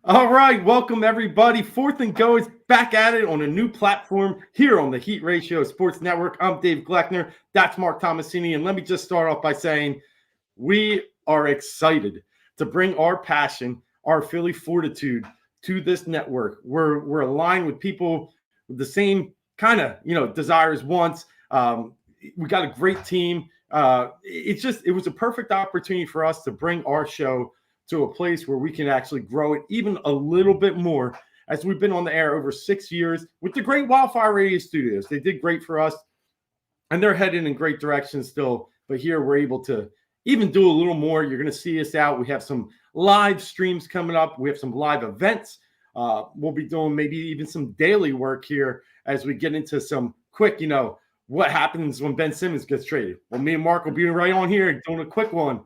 All right, welcome everybody. Fourth and Go is back at it on a new platform here on the Heat Ratio Sports Network. I'm Dave Gleckner. That's Marc Tomasini. And let me just start off by saying we are excited to bring our passion, our Philly fortitude to this network. We're aligned with people with the same kind of desires, wants. We got a great team. It was a perfect opportunity for us to bring our show to a place where we can actually grow it even a little bit more, as we've been on the air over 6 years with the great Wildfire Radio Studios. They did great for us, and they're heading in great directions still. But here we're able to even do a little more. You're going to see us out. We have some live streams coming up. We have some live events. We'll be doing maybe even some daily work here as we get into some quick, what happens when Ben Simmons gets traded. Well, me and Marc will be right on here doing a quick one.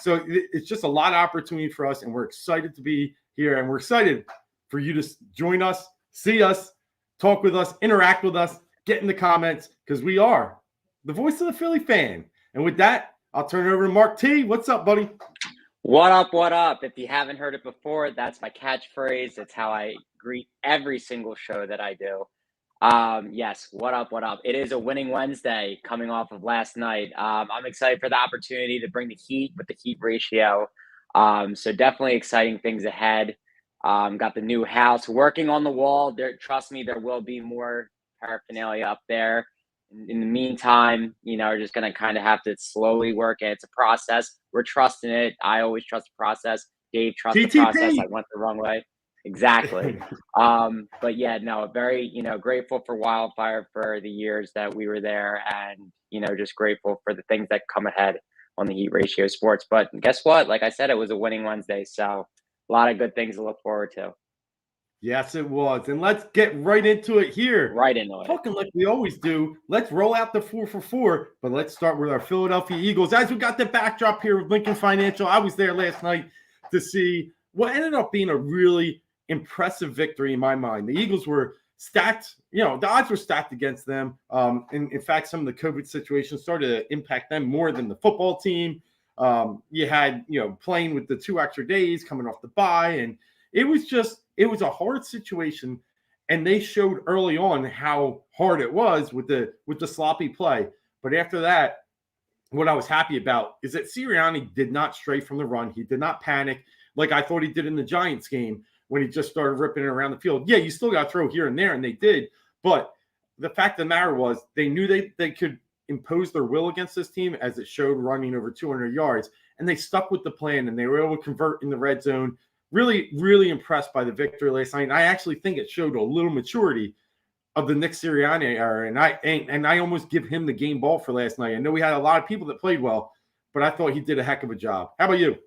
So it's just a lot of opportunity for us, and we're excited to be here, and we're excited for you to join us, see us, talk with us, interact with us, get in the comments, because we are the voice of the Philly fan. And with that, I'll turn it over to Marc T. What's up, buddy? What up, what up? If you haven't heard it before, that's my catchphrase. It's how I greet every single show that I do. Yes, what up, what up? It is a winning Wednesday coming off of last night. I'm excited for the opportunity to bring the heat with the heat ratio. So definitely exciting things ahead. Got the new house working on the wall. Trust me, there will be more paraphernalia up there. In the meantime, we're just going to kind of have to slowly work it. It's a process. We're trusting it. I always trust the process. Dave trusts the process. I went the wrong way. Exactly. But yeah, no, very, grateful for Wildfire for the years that we were there, and, just grateful for the things that come ahead on the Heat Ratio Sports. But guess what? Like I said, it was a winning Wednesday. So a lot of good things to look forward to. Yes, it was. And let's get right into it here. Right into it. Talking like we always do. Let's roll out the 4 for 4, but let's start with our Philadelphia Eagles. As we got the backdrop here with Lincoln Financial, I was there last night to see what ended up being a really impressive victory in my mind. The Eagles were stacked, the odds were stacked against them. In fact, some of the COVID situations started to impact them more than the football team. You had, playing with the 2 extra days coming off the bye, and it was a hard situation, and they showed early on how hard it was with the sloppy play. But after that, what I was happy about is that Sirianni did not stray from the run. He did not panic like I thought he did in the Giants game when he just started ripping it around the field. Yeah, you still got to throw here and there, and they did. But the fact of the matter was they knew they could impose their will against this team, as it showed running over 200 yards, and they stuck with the plan, and they were able to convert in the red zone. Really, really impressed by the victory last night. And I actually think it showed a little maturity of the Nick Sirianni era, and I almost give him the game ball for last night. I know we had a lot of people that played well, but I thought he did a heck of a job. How about you?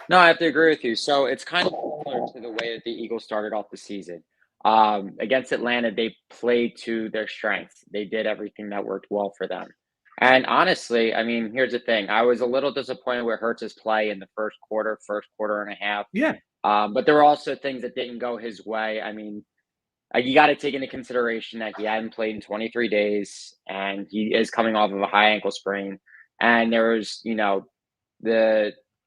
No, I have to agree with you. So it's kind of similar to the way that the Eagles started off the season. Against Atlanta, they played to their strengths. They did everything that worked well for them. And honestly, I mean, here's the thing. I was a little disappointed with Hurts's play in the first quarter and a half. Yeah. But there were also things that didn't go his way. I mean, you got to take into consideration that he hadn't played in 23 days, and he is coming off of a high ankle sprain. And there was,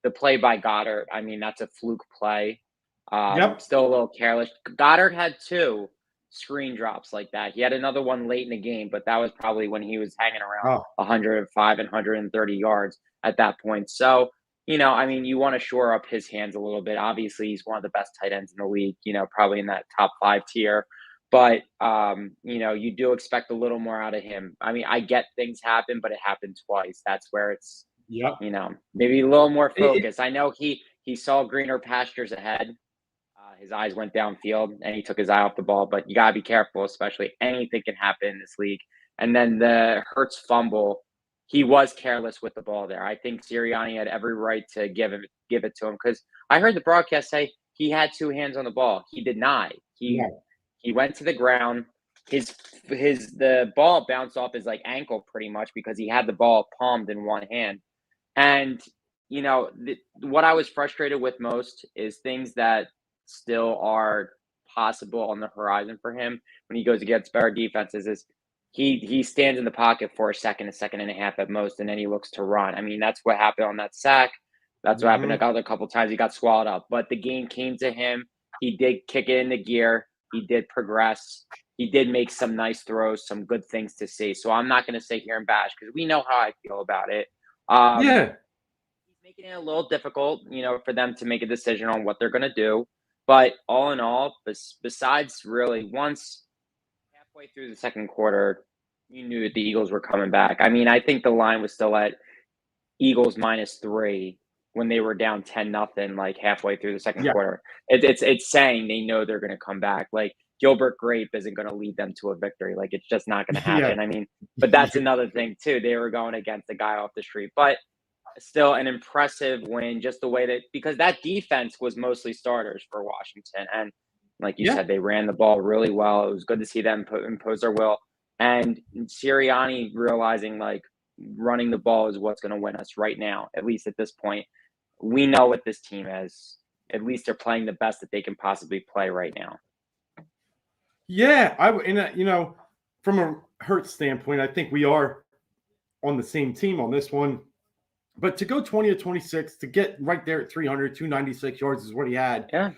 the play by Goddard. I mean, that's a fluke play. Yep. Still a little careless. Goddard had 2 screen drops like that. He had another one late in the game, but that was probably when he was hanging around 105 and 130 yards at that point. So, I mean, you want to shore up his hands a little bit. Obviously, he's one of the best tight ends in the league, probably in that top 5 tier. But, you do expect a little more out of him. I mean, I get things happen, but it happened twice. That's where it's, maybe a little more focus. I know he saw greener pastures ahead. His eyes went downfield, and he took his eye off the ball. But you got to be careful, especially anything can happen in this league. And then the Hurts fumble, he was careless with the ball there. I think Sirianni had every right to give it to him, because I heard the broadcast say he had 2 hands on the ball. He did not. He went to the ground. The ball bounced off his ankle pretty much, because he had the ball palmed in one hand. And what I was frustrated with most is things that still are possible on the horizon for him when he goes against better defenses. Is he stands in the pocket for a second and a half at most, and then he looks to run. I mean, that's what happened on that sack. That's what happened a couple times. He got swallowed up, but the game came to him. He did kick it into gear. He did progress. He did make some nice throws, some good things to see. So I'm not going to sit here and bash because we know how I feel about it. He's making it a little difficult, for them to make a decision on what they're going to do. But all in all, besides really once halfway through the second quarter, you knew that the Eagles were coming back. I mean, I think the line was still at Eagles -3 when they were down 10-0, like halfway through the second quarter. It's saying they know they're going to come back. Like Gilbert Grape isn't going to lead them to a victory. Like it's just not going to happen. I mean, but that's another thing too. They were going against a guy off the street, but still an impressive win. Just the way that because that defense was mostly starters for Washington, and like you said, they ran the ball really well. It was good to see them impose their will, and Sirianni realizing like running the ball is what's going to win us right now, at least at this point. We know what this team is. At least they're playing the best that they can possibly play right now. Yeah, from a Hurts standpoint, I think we are on the same team on this one. But to go 20-26, to get right there at 300, 296 yards is what he had. Yeah.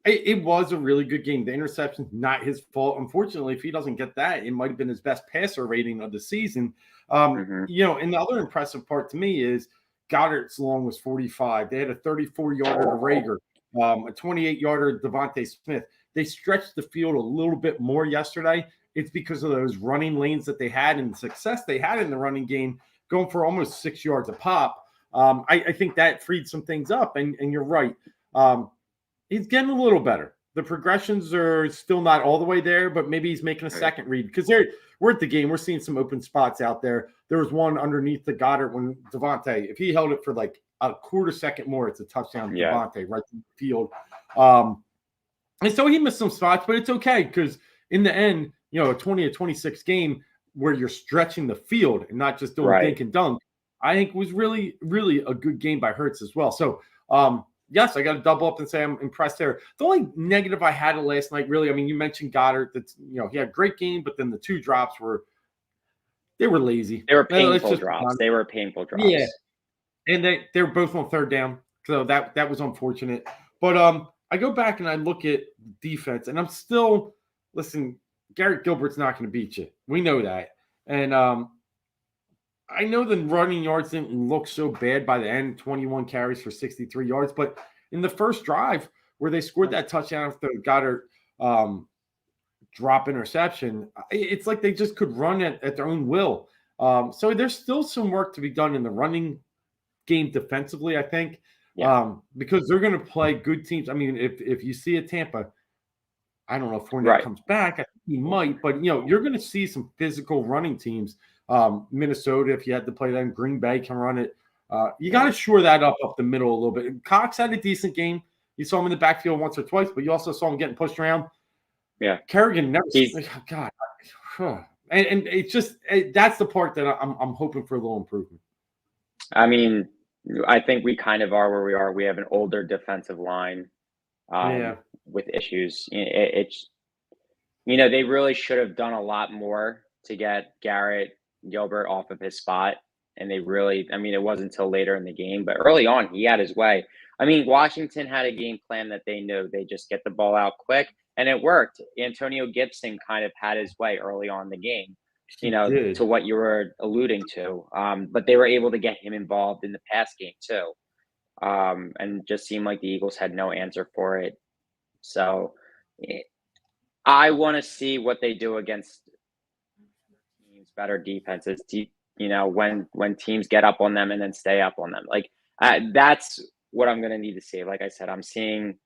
It was a really good game. The interception, not his fault. Unfortunately, if he doesn't get that, it might have been his best passer rating of the season. And the other impressive part to me is Goddard's long was 45. They had a 34-yarder to Rager, a 28-yarder Devontae Smith. They stretched the field a little bit more yesterday. It's because of those running lanes that they had and the success they had in the running game, going for almost 6 yards a pop. I think that freed some things up, and you're right. He's getting a little better. The progressions are still not all the way there, but maybe he's making a second read because we're at the game. We're seeing some open spots out there. There was one underneath the Goddard when Devontae, if he held it for like a quarter second more, it's a touchdown to Devontae right in the field. And so he missed some spots, but it's okay because in the end, a 20-26 game where you're stretching the field and not just doing dink and dunk, I think was really, really a good game by Hurts as well. So, yes, I got to double up and say I'm impressed there. The only negative I had last night, really, I mean, you mentioned Goddard. That's he had a great game, but then the two drops were lazy. They were painful drops. They were painful drops. Yeah, and they were both on third down, so that was unfortunate. But I go back and I look at defense, and I'm still listen. Garrett Gilbert's not going to beat you. We know that, and I know the running yards didn't look so bad by the end, 21 carries for 63 yards. But in the first drive where they scored that touchdown after Goddard drop interception, it's like they just could run at their own will. So there's still some work to be done in the running game defensively, I think, because they're going to play good teams. I mean, if you see a Tampa, I don't know if Fournette comes back. I think he might. But, you're going to see some physical running teams. Minnesota, if you had to play them, Green Bay can run it. You got to shore that up the middle a little bit. Cox had a decent game. You saw him in the backfield once or twice, but you also saw him getting pushed around. Yeah, Kerrigan never. God, and it's just that's the part that I'm hoping for a little improvement. I mean, I think we kind of are where we are. We have an older defensive line with issues. It's they really should have done a lot more to get Garrett Gilbert off of his spot. And they really, it wasn't until later in the game, but early on, he had his way. Washington had a game plan that they knew they just get the ball out quick, and it worked. Antonio Gibson kind of had his way early on in the game, to what you were alluding to. But they were able to get him involved in the pass game too. And it just seemed like the Eagles had no answer for it. So I want to see what they do against teams, better defenses, when teams get up on them and then stay up on them. That's what I'm going to need to see. Like I said, I'm seeing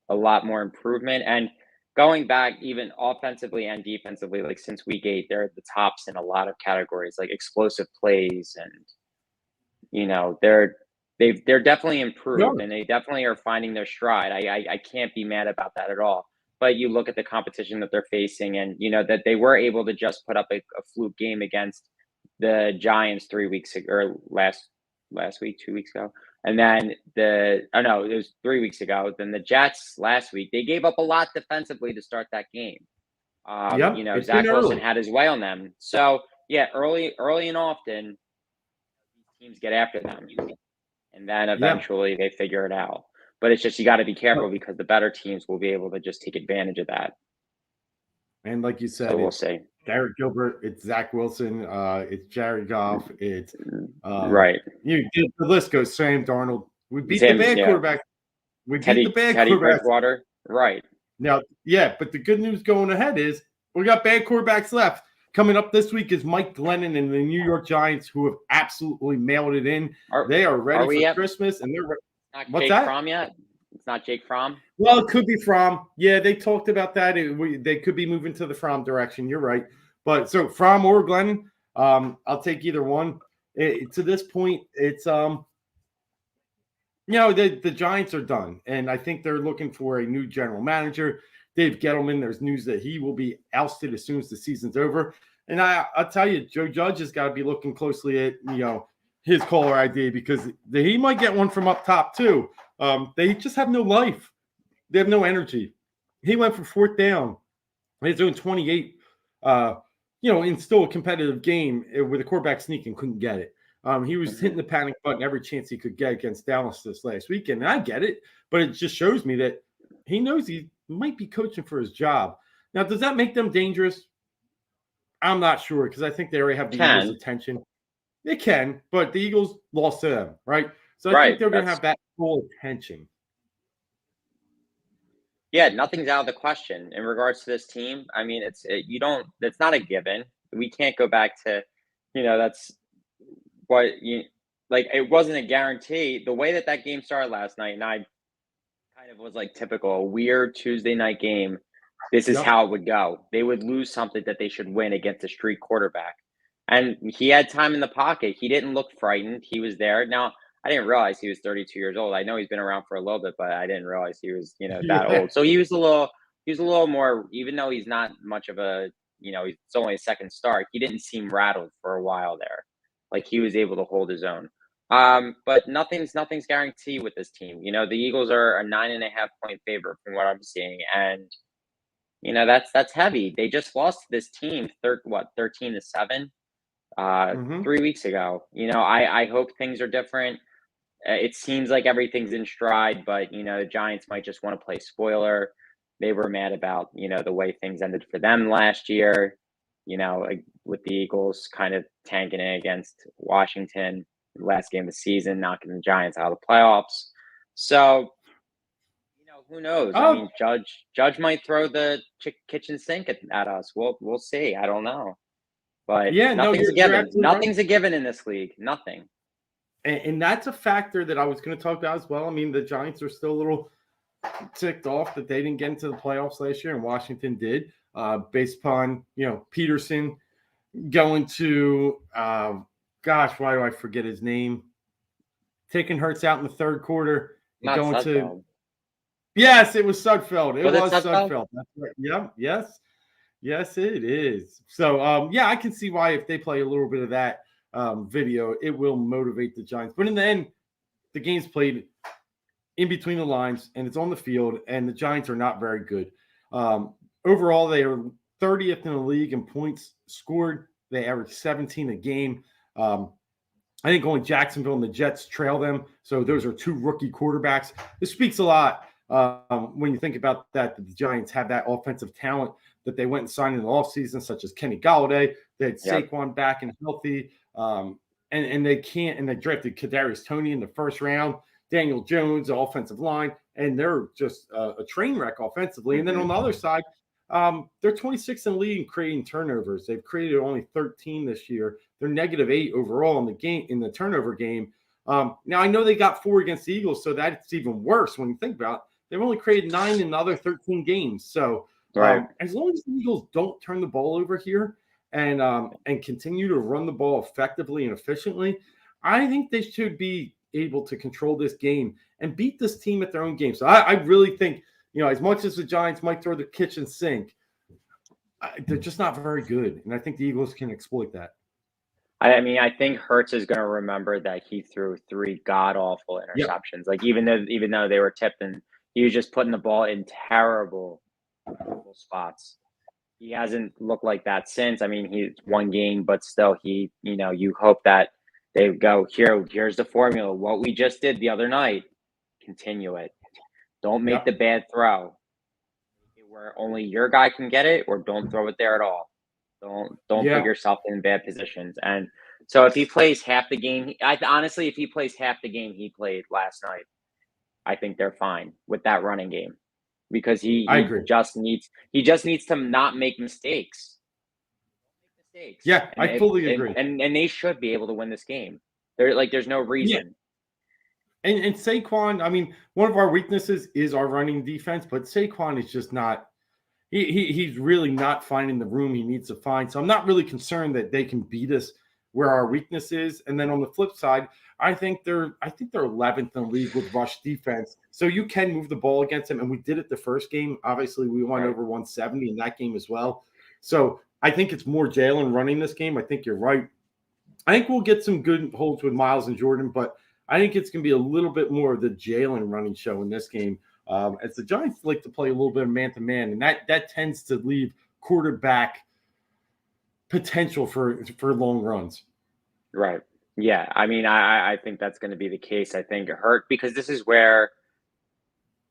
a lot more improvement, and going back even offensively and defensively, like since week 8, they're at the tops in a lot of categories, like explosive plays, and they're definitely improved, and they definitely are finding their stride. I can't be mad about that at all. But you look at the competition that they're facing, and that they were able to just put up a fluke game against the Giants 3 weeks ago, or last week, 2 weeks ago. And then it was 3 weeks ago. Then the Jets last week, they gave up a lot defensively to start that game. Zach Wilson had his way on them. So early and often, teams get after them. and then eventually they figure it out. But it's just you got to be careful because the better teams will be able to just take advantage of that. And like you said, So we'll it's see. Garrett Gilbert, it's Zach Wilson, it's Jared Goff, it's right. The list goes. Sam Darnold. We beat the bad quarterback. We beat the bad Teddy quarterback. Bridgewater. Right. Now, but the good news going ahead is we got bad quarterbacks left. Coming up this week is Mike Glennon and the New York Giants, who have absolutely mailed it in. They are ready for Christmas, and they're not what's Jake that? Fromm yet? It's not Jake Fromm. Well, it could be Fromm. Yeah, they talked about that. They could be moving to the Fromm direction. You're right. But so Fromm or Glennon, I'll take either one. To this point, it's the Giants are done, and I think they're looking for a new general manager. Dave Gettleman, there's news that he will be ousted as soon as the season's over. And I'll tell you, Joe Judge has got to be looking closely at his caller ID because he might get one from up top too. They just have no life. They have no energy. He went for fourth down. He's doing 28. In still a competitive game with a quarterback sneak and couldn't get it. He was hitting the panic button every chance he could get against Dallas this last weekend. And I get it, but it just shows me that he knows he might be coaching for his job. Now, does that make them dangerous? I'm not sure because I think they already have the Eagles' attention. They can, but the Eagles lost to them, right? So I think they're going to have that full attention. Yeah, nothing's out of the question in regards to this team. I mean, it's not a given. We can't go back to, that's what it wasn't a guarantee. The way that game started last night, and I kind of was typical, a weird Tuesday night game. This is how it would go. They would lose something that they should win against a street quarterback. And he had time in the pocket. He didn't look frightened. He was there. Now, I didn't realize he was 32 years old. I know he's been around for a little bit, but I didn't realize he was, that old. So he was a little more, even though he's not much of a, it's only a second start. He didn't seem rattled for a while there. He was able to hold his own. But nothing's guaranteed with this team. The Eagles are a 9.5-point favorite from what I'm seeing. And, that's heavy. They just lost to this team 13-7 3 weeks ago. I hope things are different. It seems like everything's in stride, but the Giants might just want to play spoiler. They were mad about the way things ended for them last year, with the Eagles kind of tanking it against Washington last game of the season, knocking the Giants out of the playoffs. So who knows? I mean, Judge might throw the kitchen sink at us. We'll see. I don't know. But nothing's a given. Nothing's a given in this league. Nothing. And that's a factor that I was going to talk about as well. I mean, the Giants are still a little ticked off that they didn't get into the playoffs last year, and Washington did, based upon Peterson going to why do I forget his name? Taking Hurts out in the third quarter and going to. Yes, it was Sudfeld. It was Sudfeld. That's right. Yeah. Yes, it is. So, I can see why if they play a little bit of that video, it will motivate the Giants. But in the end, the game's played in between the lines, and it's on the field, and the Giants are not very good. Overall, they are 30th in the league in points scored. They average 17 a game. I think only Jacksonville and the Jets trail them. So those are two rookie quarterbacks. This speaks a lot when you think about that the Giants have that offensive talent that they went and signed in the offseason, such as Kenny Golladay. They had Saquon back and healthy. And they drafted Kadarius Toney in the first round, Daniel Jones, the offensive line, and they're just a train wreck offensively. And then on the other side, they're 26th in the league in creating turnovers. They've created only 13 this year. They're -8 overall in the turnover game. Now I know they got 4 against the Eagles, so that's even worse when you think about it. They've only created 9 in the other 13 games. So as long as the Eagles don't turn the ball over here and continue to run the ball effectively and efficiently, I think they should be able to control this game and beat this team at their own game. So I really think, as much as the Giants might throw the kitchen sink, they're just not very good. And I think the Eagles can exploit that. I mean, I think Hurts is going to remember that he threw 3 god-awful interceptions. Even though they were tipped, and he was just putting the ball in terrible spots. He hasn't looked like that since. I mean, he's one game, but still, you hope that They go, here's the formula. What we just did the other night, continue it. Don't make the bad throw where only your guy can get it, or don't throw it there at all. Don't put yourself in bad positions. And so if he plays half the game, honestly, if he plays half the game he played last night, I think they're fine with that running game, because he just needs to not make mistakes. Yeah, I fully agree. And they should be able to win this game. There's no reason. And Saquon, I mean, one of our weaknesses is our running defense, but Saquon is just not. He's really not finding the room he needs to find. So I'm not really concerned that they can beat us where our weakness is. And then on the flip side, I think they're 11th in the league with rush defense. So you can move the ball against them, and we did it the first game. Obviously, we won over 170 in that game as well. So I think it's more Jalen running this game. I think you're right. I think we'll get some good holds with Miles and Jordan, but I think it's going to be a little bit more of the Jalen running show in this game, as the Giants like to play a little bit of man-to-man, and that tends to leave quarterback potential for long runs. Right. Yeah. I mean, I think that's going to be the case. I think because this is where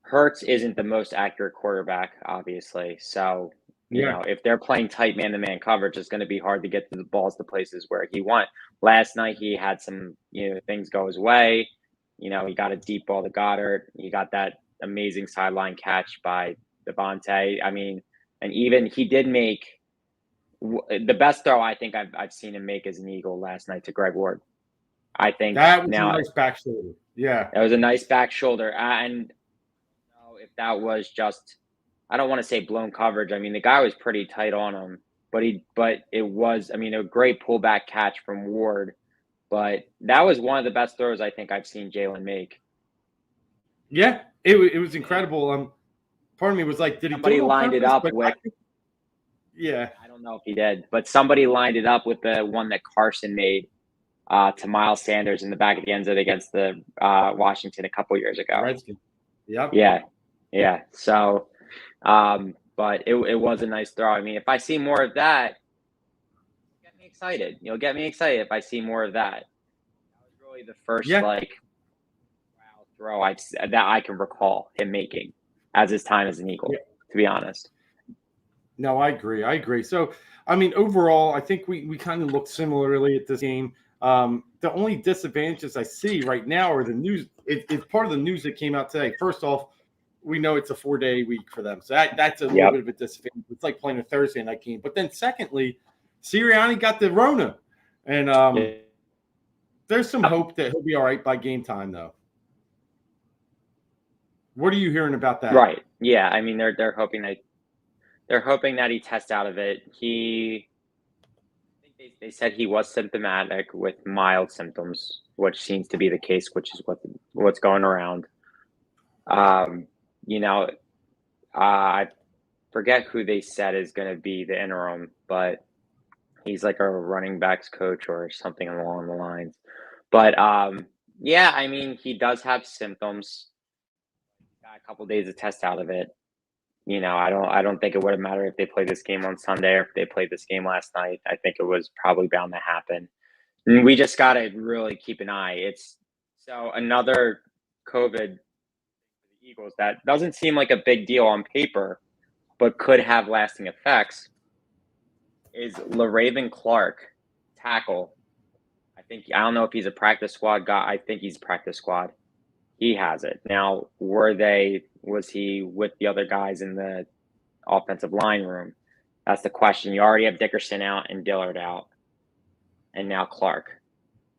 Hurts isn't the most accurate quarterback, obviously. So, you know, if they're playing tight man-to-man coverage, it's going to be hard to get the balls to places where he wants. Last night, he had some, things go his way. He got a deep ball to Goddard. He got that amazing sideline catch by Devontae. I mean, and even he did make the best throw I think I've seen him make as an Eagle last night to Greg Ward. I think that was a nice back shoulder. Yeah, that was a nice back shoulder. And if that was just, I don't want to say blown coverage. I mean, the guy was pretty tight on him, but it was, I mean, a great pullback catch from Ward. But that was one of the best throws I think I've seen Jalen make. Yeah, it was incredible. Part of me was like, did somebody lined it up with? Yeah, I don't know if he did, but somebody lined it up with the one that Carson made to Miles Sanders in the back of the end zone against the Washington a couple years ago. Redskins. Yep. Yeah. So, but it was a nice throw. I mean, if I see more of that, get me excited. You'll get me excited if I see more of that. That was really the first wow throw that I can recall him making as his time as an Eagle. To be honest. No, I agree. So, I mean, overall, I think we kind of look similarly at this game. The only disadvantages I see right now are the news. It's part of the news that came out today. First off, we know it's a 4-day week for them. So that's a little bit of a disadvantage. It's like playing a Thursday night game. But then secondly, Sirianni got the Rona. And there's some hope that he'll be all right by game time, though. What are you hearing about that? Right. Yeah. I mean, they're hoping that he tests out of it. I think they said he was symptomatic with mild symptoms, which seems to be the case, which is what's going around. I forget who they said is going to be the interim, but he's like a running backs coach or something along the lines. But I mean, he does have symptoms. Got a couple days to test out of it. I don't think it would have mattered if they played this game on Sunday or if they played this game last night. I think it was probably bound to happen. And we just got to really keep an eye. So another COVID for the Eagles that doesn't seem like a big deal on paper, but could have lasting effects is LaRaven Clark, tackle. I don't know if he's a practice squad guy. I think he's practice squad. He has it. Now, was he with the other guys in the offensive line room? That's the question. You already have Dickerson out and Dillard out, and now Clark.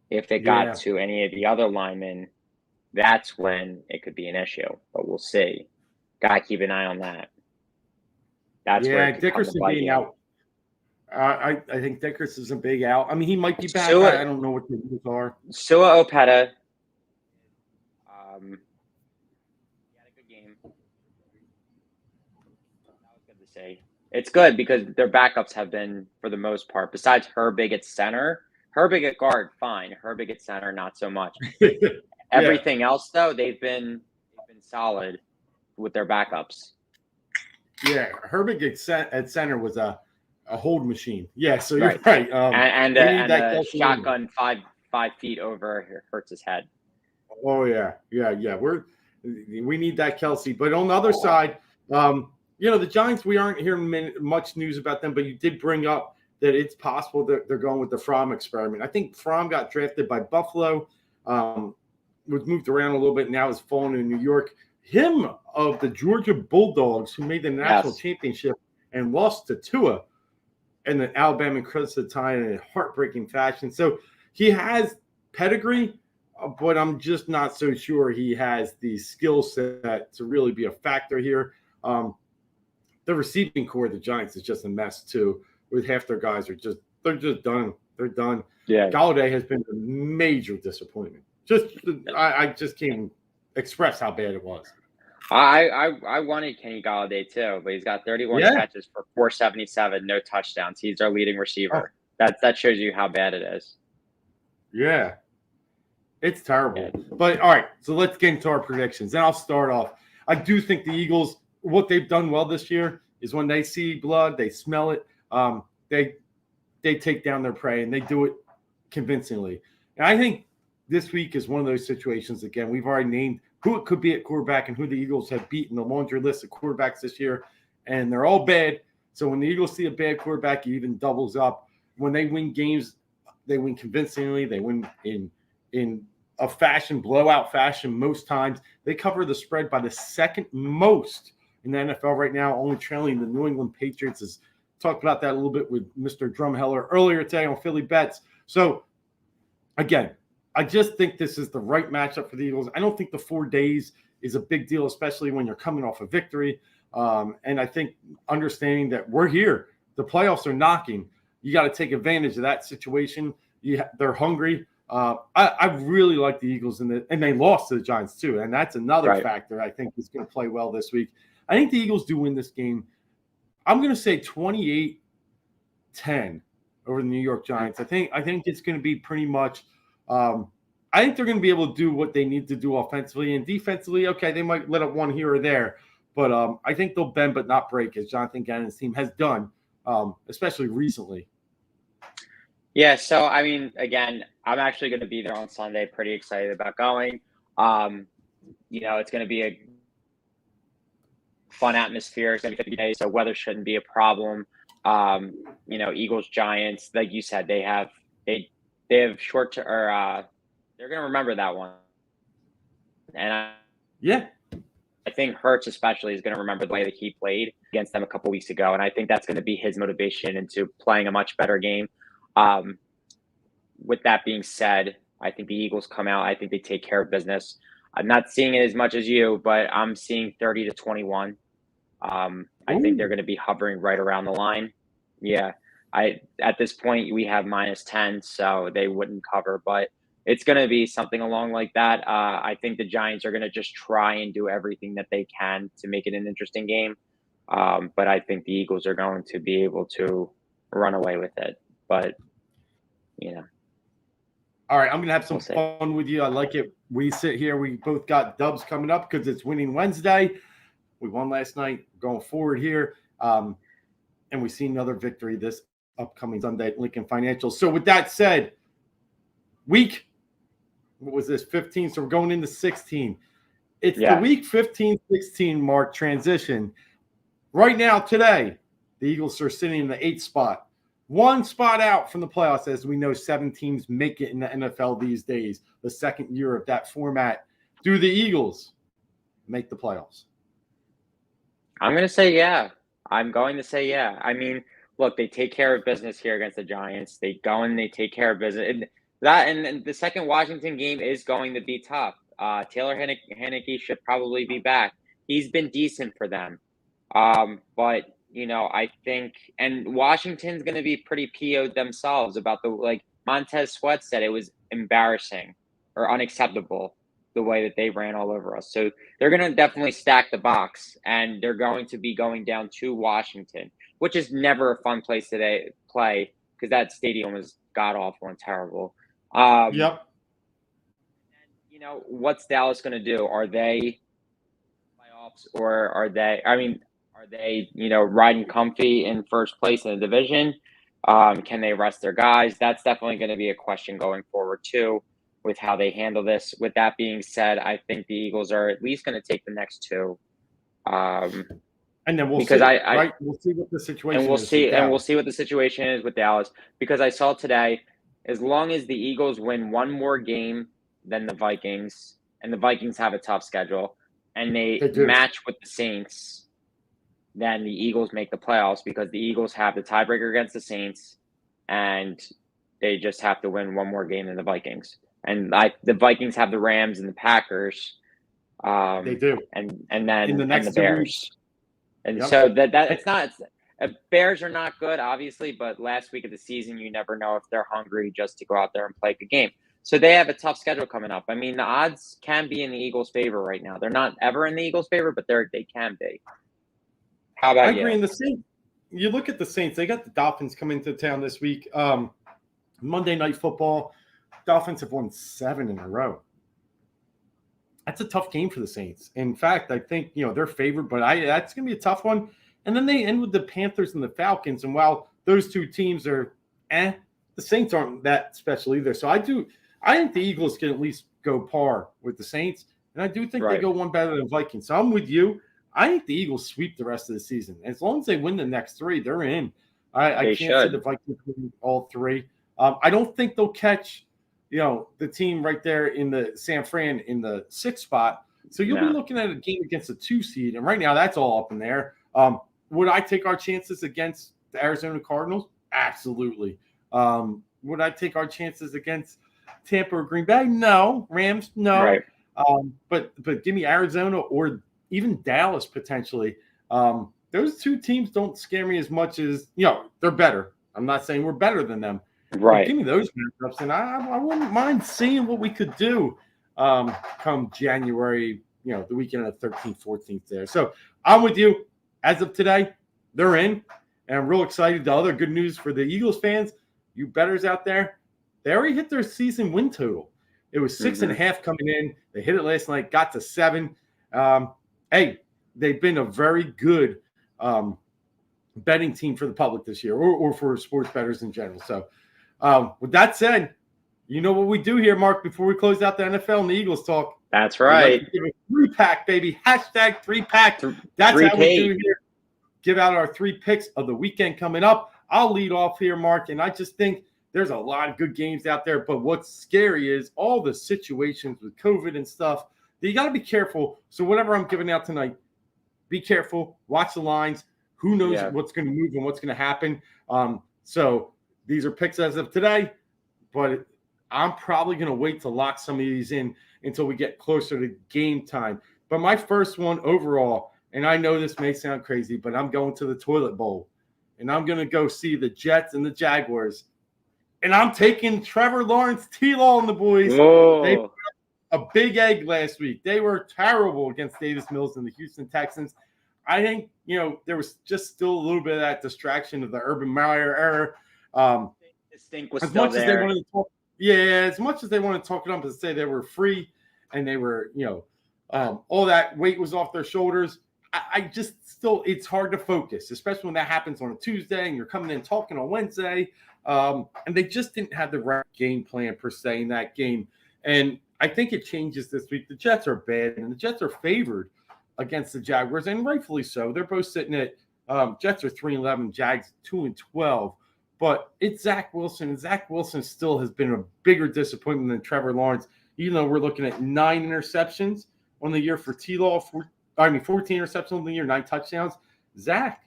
If it got to any of the other linemen, that's when it could be an issue. But we'll see. Got to keep an eye on that. That's where Dickerson being out. I think Dickerson's a big out. I mean, he might be back. I don't know what the rules are. Sua Opeta. He had a good game. That was good to say. It's good because their backups have been, for the most part, besides Herbig at center. Herbig at guard, fine. Herbig at center, not so much. Everything else, though, they've been solid with their backups. Yeah, Herbig at center was a hold machine. Yeah, so you're right. And a shotgun five 5 feet over Hurts' head. Oh yeah. We need that Kelsey. But on the other side, the Giants, we aren't hearing much news about them, but you did bring up that it's possible that they're going with the Fromm experiment. I think Fromm got drafted by Buffalo, was moved around a little bit, now is fallen in New York. Him of the Georgia Bulldogs, who made the national championship and lost to Tua, and then Alabama crushed the tie in a heartbreaking fashion. So he has pedigree, but I'm just not so sure he has the skill set to really be a factor here. The receiving core of the Giants is just a mess too, with half their guys they're just done. They're done. Yeah. Galladay has been a major disappointment. I just can't express how bad it was. I wanted Kenny Galladay too, but he's got 31 catches for 477, no touchdowns. He's our leading receiver. That shows you how bad it is. Yeah. It's terrible. But all right, so let's get into our predictions. And I'll start off. I do think the Eagles, what they've done well this year is when they see blood, they smell it, they take down their prey, and they do it convincingly. And I think this week is one of those situations, again, we've already named who it could be at quarterback and who the Eagles have beaten, the laundry list of quarterbacks this year, and they're all bad. So when the Eagles see a bad quarterback, it even doubles up. When they win games, they win convincingly. They win in a fashion, blowout fashion most times. They cover the spread by the second most in the NFL right now, only trailing the New England Patriots. Has talked about that a little bit with Mr. Drumheller earlier today on Philly Bets. So, again, I just think this is the right matchup for the Eagles. I don't think the 4 days is a big deal, especially when you're coming off a victory. And I think understanding that we're here, the playoffs are knocking. You got to take advantage of that situation. They're hungry. I really like the Eagles, and they lost to the Giants too, and that's another factor I think is going to play well this week. I think the Eagles do win this game. I'm going to say 28-10 over the New York Giants. I think it's going to be pretty much. I think they're going to be able to do what they need to do offensively and defensively. Okay, they might let up one here or there, but I think they'll bend but not break, as Jonathan Gannon's team has done, especially recently. Yeah, so, I mean, again, I'm actually going to be there on Sunday. Pretty excited about going. It's going to be a fun atmosphere. It's going to be 50 days, so weather shouldn't be a problem. Eagles, Giants, like you said, they have short – they're going to remember that one. And I think Hurts especially is going to remember the way that he played against them a couple weeks ago, and I think that's going to be his motivation into playing a much better game. With that being said, I think the Eagles come out. I think they take care of business. I'm not seeing it as much as you, but I'm seeing 30-21. I think they're going to be hovering right around the line. Yeah. At this point, we have -10, so they wouldn't cover, but it's going to be something along like that. I think the Giants are going to just try and do everything that they can to make it an interesting game. But I think the Eagles are going to be able to run away with it. But, All right, I'm going to have some fun with you. I like it. We sit here. We both got dubs coming up because it's Winning Wednesday. We won last night. Going forward here. And we see another victory this upcoming Sunday at Lincoln Financial. So with that said, what was this, 15? So we're going into 16. It's the week 15-16 mark transition. Right now, today, the Eagles are sitting in the 8th spot. One spot out from the playoffs, as we know 7 teams make it in the NFL these days, the second year of that format. Do the Eagles make the playoffs? I'm going to say yeah. I'm going to say yeah. I mean, look, they take care of business here against the Giants. They go and they take care of business. And the second Washington game is going to be tough. Taylor Heinicke should probably be back. He's been decent for them. But I think, and Washington's going to be pretty PO'd themselves about Montez Sweat said it was embarrassing or unacceptable the way that they ran all over us. So they're going to definitely stack the box, and they're going to be going down to Washington, which is never a fun place to play because that stadium is god-awful and terrible. Yep. And, what's Dallas going to do? Are they playoffs or are they riding comfy in first place in the division? Can they rest their guys? That's definitely going to be a question going forward too, with how they handle this. With that being said, I think the Eagles are at least going to take the next two. And then we'll Because see, right? We'll see what the situation and we'll is. see, and we'll see what the situation is with Dallas. Because I saw today, as long as the Eagles win one more game than the Vikings, and the Vikings have a tough schedule, and they match with the Saints, then the Eagles make the playoffs because the Eagles have the tiebreaker against the Saints, and they just have to win one more game than the Vikings. And the Vikings have the Rams and the Packers. They do, and then in the next and the Bears. weeks. And so that it's not. Bears are not good, obviously, but last week of the season, you never know if they're hungry just to go out there and play a good game. So they have a tough schedule coming up. I mean, the odds can be in the Eagles' favor right now. They're not ever in the Eagles' favor, but they can be. How about you? I agree. In the Saints, you look at the Saints. They got the Dolphins coming to town this week. Monday Night Football. Dolphins have won 7 in a row. That's a tough game for the Saints. In fact, I think they're favored, but that's going to be a tough one. And then they end with the Panthers and the Falcons. And while those two teams are the Saints aren't that special either. So I think the Eagles can at least go par with the Saints. And I do think they go one better than Vikings. So I'm with you. I think the Eagles sweep the rest of the season. As long as they win the next 3, they're in. I can't see the Vikings win all 3. I don't think they'll catch the team right there in the San Fran in the 6th spot. So you'll be looking at a game against a 2 seed. And right now that's all up in there. Would I take our chances against the Arizona Cardinals? Absolutely. Would I take our chances against Tampa or Green Bay? No. Rams? No. Right. But give me Arizona or even Dallas potentially. Those 2 teams don't scare me as much as, they're better. I'm not saying we're better than them. Right. Give me those matchups, and I wouldn't mind seeing what we could do come January, the weekend of the 13th, 14th there. So I'm with you. As of today, they're in, and I'm real excited. The other good news for the Eagles fans, you bettors out there, they already hit their season win total. It was 6.5 coming in. They hit it last night, got to 7. Hey, they've been a very good betting team for the public this year, or for sports bettors in general. So with that said, you know what we do here, Mark, before we close out the NFL and the Eagles talk. That's right. Like give a 3-pack, baby. Hashtag 3-pack. That's how we do here. Give out our 3 picks of the weekend coming up. I'll lead off here, Mark, and I just think there's a lot of good games out there. But what's scary is all the situations with COVID and stuff that you got to be careful. So whatever I'm giving out tonight, be careful. Watch the lines. Who knows what's going to move and what's going to happen. So these are picks as of today, but I'm probably going to wait to lock some of these in until we get closer to game time. But my first one overall, and I know this may sound crazy, but I'm going to the toilet bowl, and I'm going to go see the Jets and the Jaguars. And I'm taking Trevor Lawrence, T-Law, and the boys. Whoa. They put up a big egg last week. They were terrible against Davis Mills and the Houston Texans. I think, there was just still a little bit of that distraction of the Urban Meyer era. Stink was as still much there. As they wanted to talk, as much as they want to talk it up and say they were free and they were, all that weight was off their shoulders. I just still, it's hard to focus, especially when that happens on a Tuesday and you're coming in talking on Wednesday. And they just didn't have the right game plan per se in that game. And I think it changes this week. The Jets are bad, and the Jets are favored against the Jaguars, and rightfully so. They're both sitting at Jets are 3-11, Jags 2-12. But it's Zach Wilson, and Zach Wilson still has been a bigger disappointment than Trevor Lawrence, even though we're looking at 9 interceptions on the year for T-Law. 14 interceptions on the year, 9 touchdowns. Zach,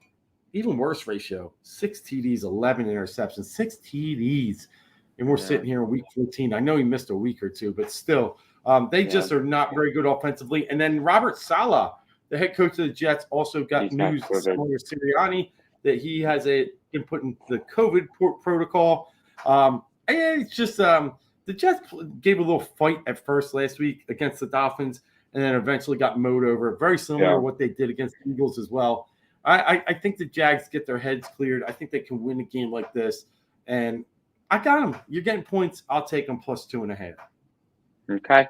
even worse ratio, 6 TDs, 11 interceptions, 6 TDs. And we're sitting here in week 14. I know he missed a week or two, but still, they just are not very good offensively. And then Robert Saleh, the head coach of the Jets, also got news from Sirianni that he has been put in the COVID protocol. And it's just the Jets gave a little fight at first last week against the Dolphins and then eventually got mowed over. Very similar to what they did against the Eagles as well. I think the Jags get their heads cleared. I think they can win a game like this. And I got them. You're getting points. I'll take them plus 2.5. Okay.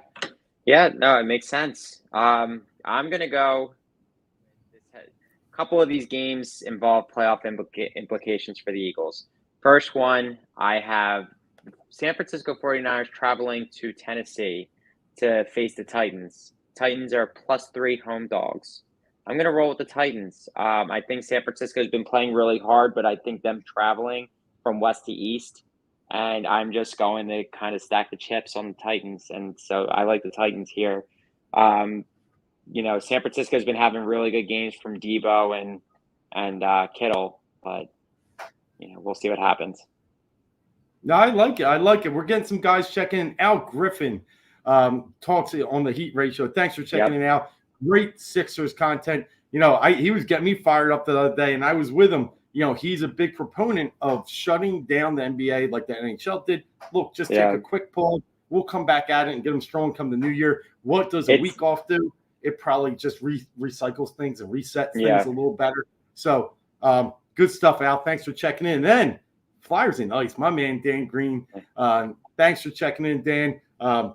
Yeah, no, it makes sense. I'm going to go. A couple of these games involve playoff implications for the Eagles. First one, I have San Francisco 49ers traveling to Tennessee to face the Titans. Titans are +3 home dogs. I'm going to roll with the Titans. I think San Francisco has been playing really hard, but I think them traveling from west to east, and I'm just going to kind of stack the chips on the Titans, and so I like the Titans here. San Francisco has been having really good games from Debo and Kittle, but we'll see what happens. No, I like it. I like it. We're getting some guys checking in. Al Griffin talks on the Heat Ratio. Thanks for checking in, Al. Great Sixers content. He was getting me fired up the other day, and I was with him. He's a big proponent of shutting down the NBA like the NHL did. Look, just take a quick pause. We'll come back at it and get them strong come the new year. What does a week off do? It probably just recycles things and resets things a little better. So good stuff, Al. Thanks for checking in. And then Flyers and Ice, my man Dan Green. Thanks for checking in, Dan.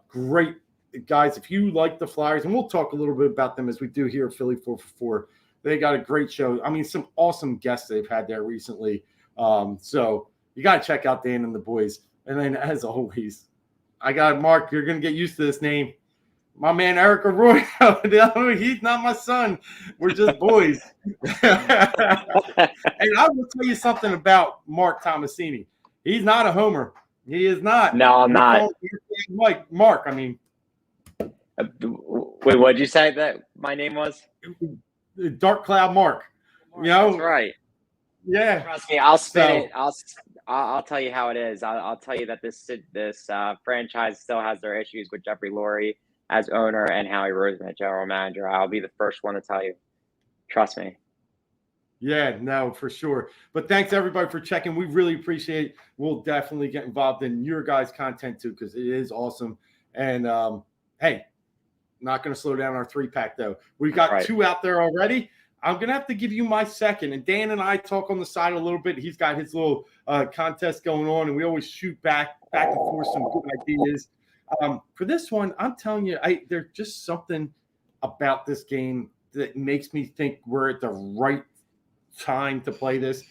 Great guys. If you like the Flyers, and we'll talk a little bit about them as we do here at Philly 444. They got a great show. I mean, some awesome guests they've had there recently. So you got to check out Dan and the boys. And then, as always, I got Mark. You're going to get used to this name. My man Eric Arroyo. He's not my son. We're just boys. And I will tell you something about Marc Tomasini. He's not a homer. He is not. No, I'm not. Like Mark, I mean. Wait, what'd you say that my name was? Dark Cloud Mark. That's right. Yeah. Trust me, I'll spin it. I'll tell you how it is. I'll tell you that this franchise still has their issues with Jeffrey Lurie as owner and Howie Roseman as general manager. I'll be the first one to tell you. Trust me. Yeah, no, for sure. But thanks everybody for checking. We really appreciate it. We'll definitely get involved in your guys' content too, because it is awesome. And hey, not going to slow down our 3-pack though. We've got 2 out there already. I'm going to have to give you my second. And Dan and I talk on the side a little bit. He's got his little contest going on, and we always shoot back and forth some good ideas. For this one, I'm telling you, there's just something about this game that makes me think we're at the right time to play this.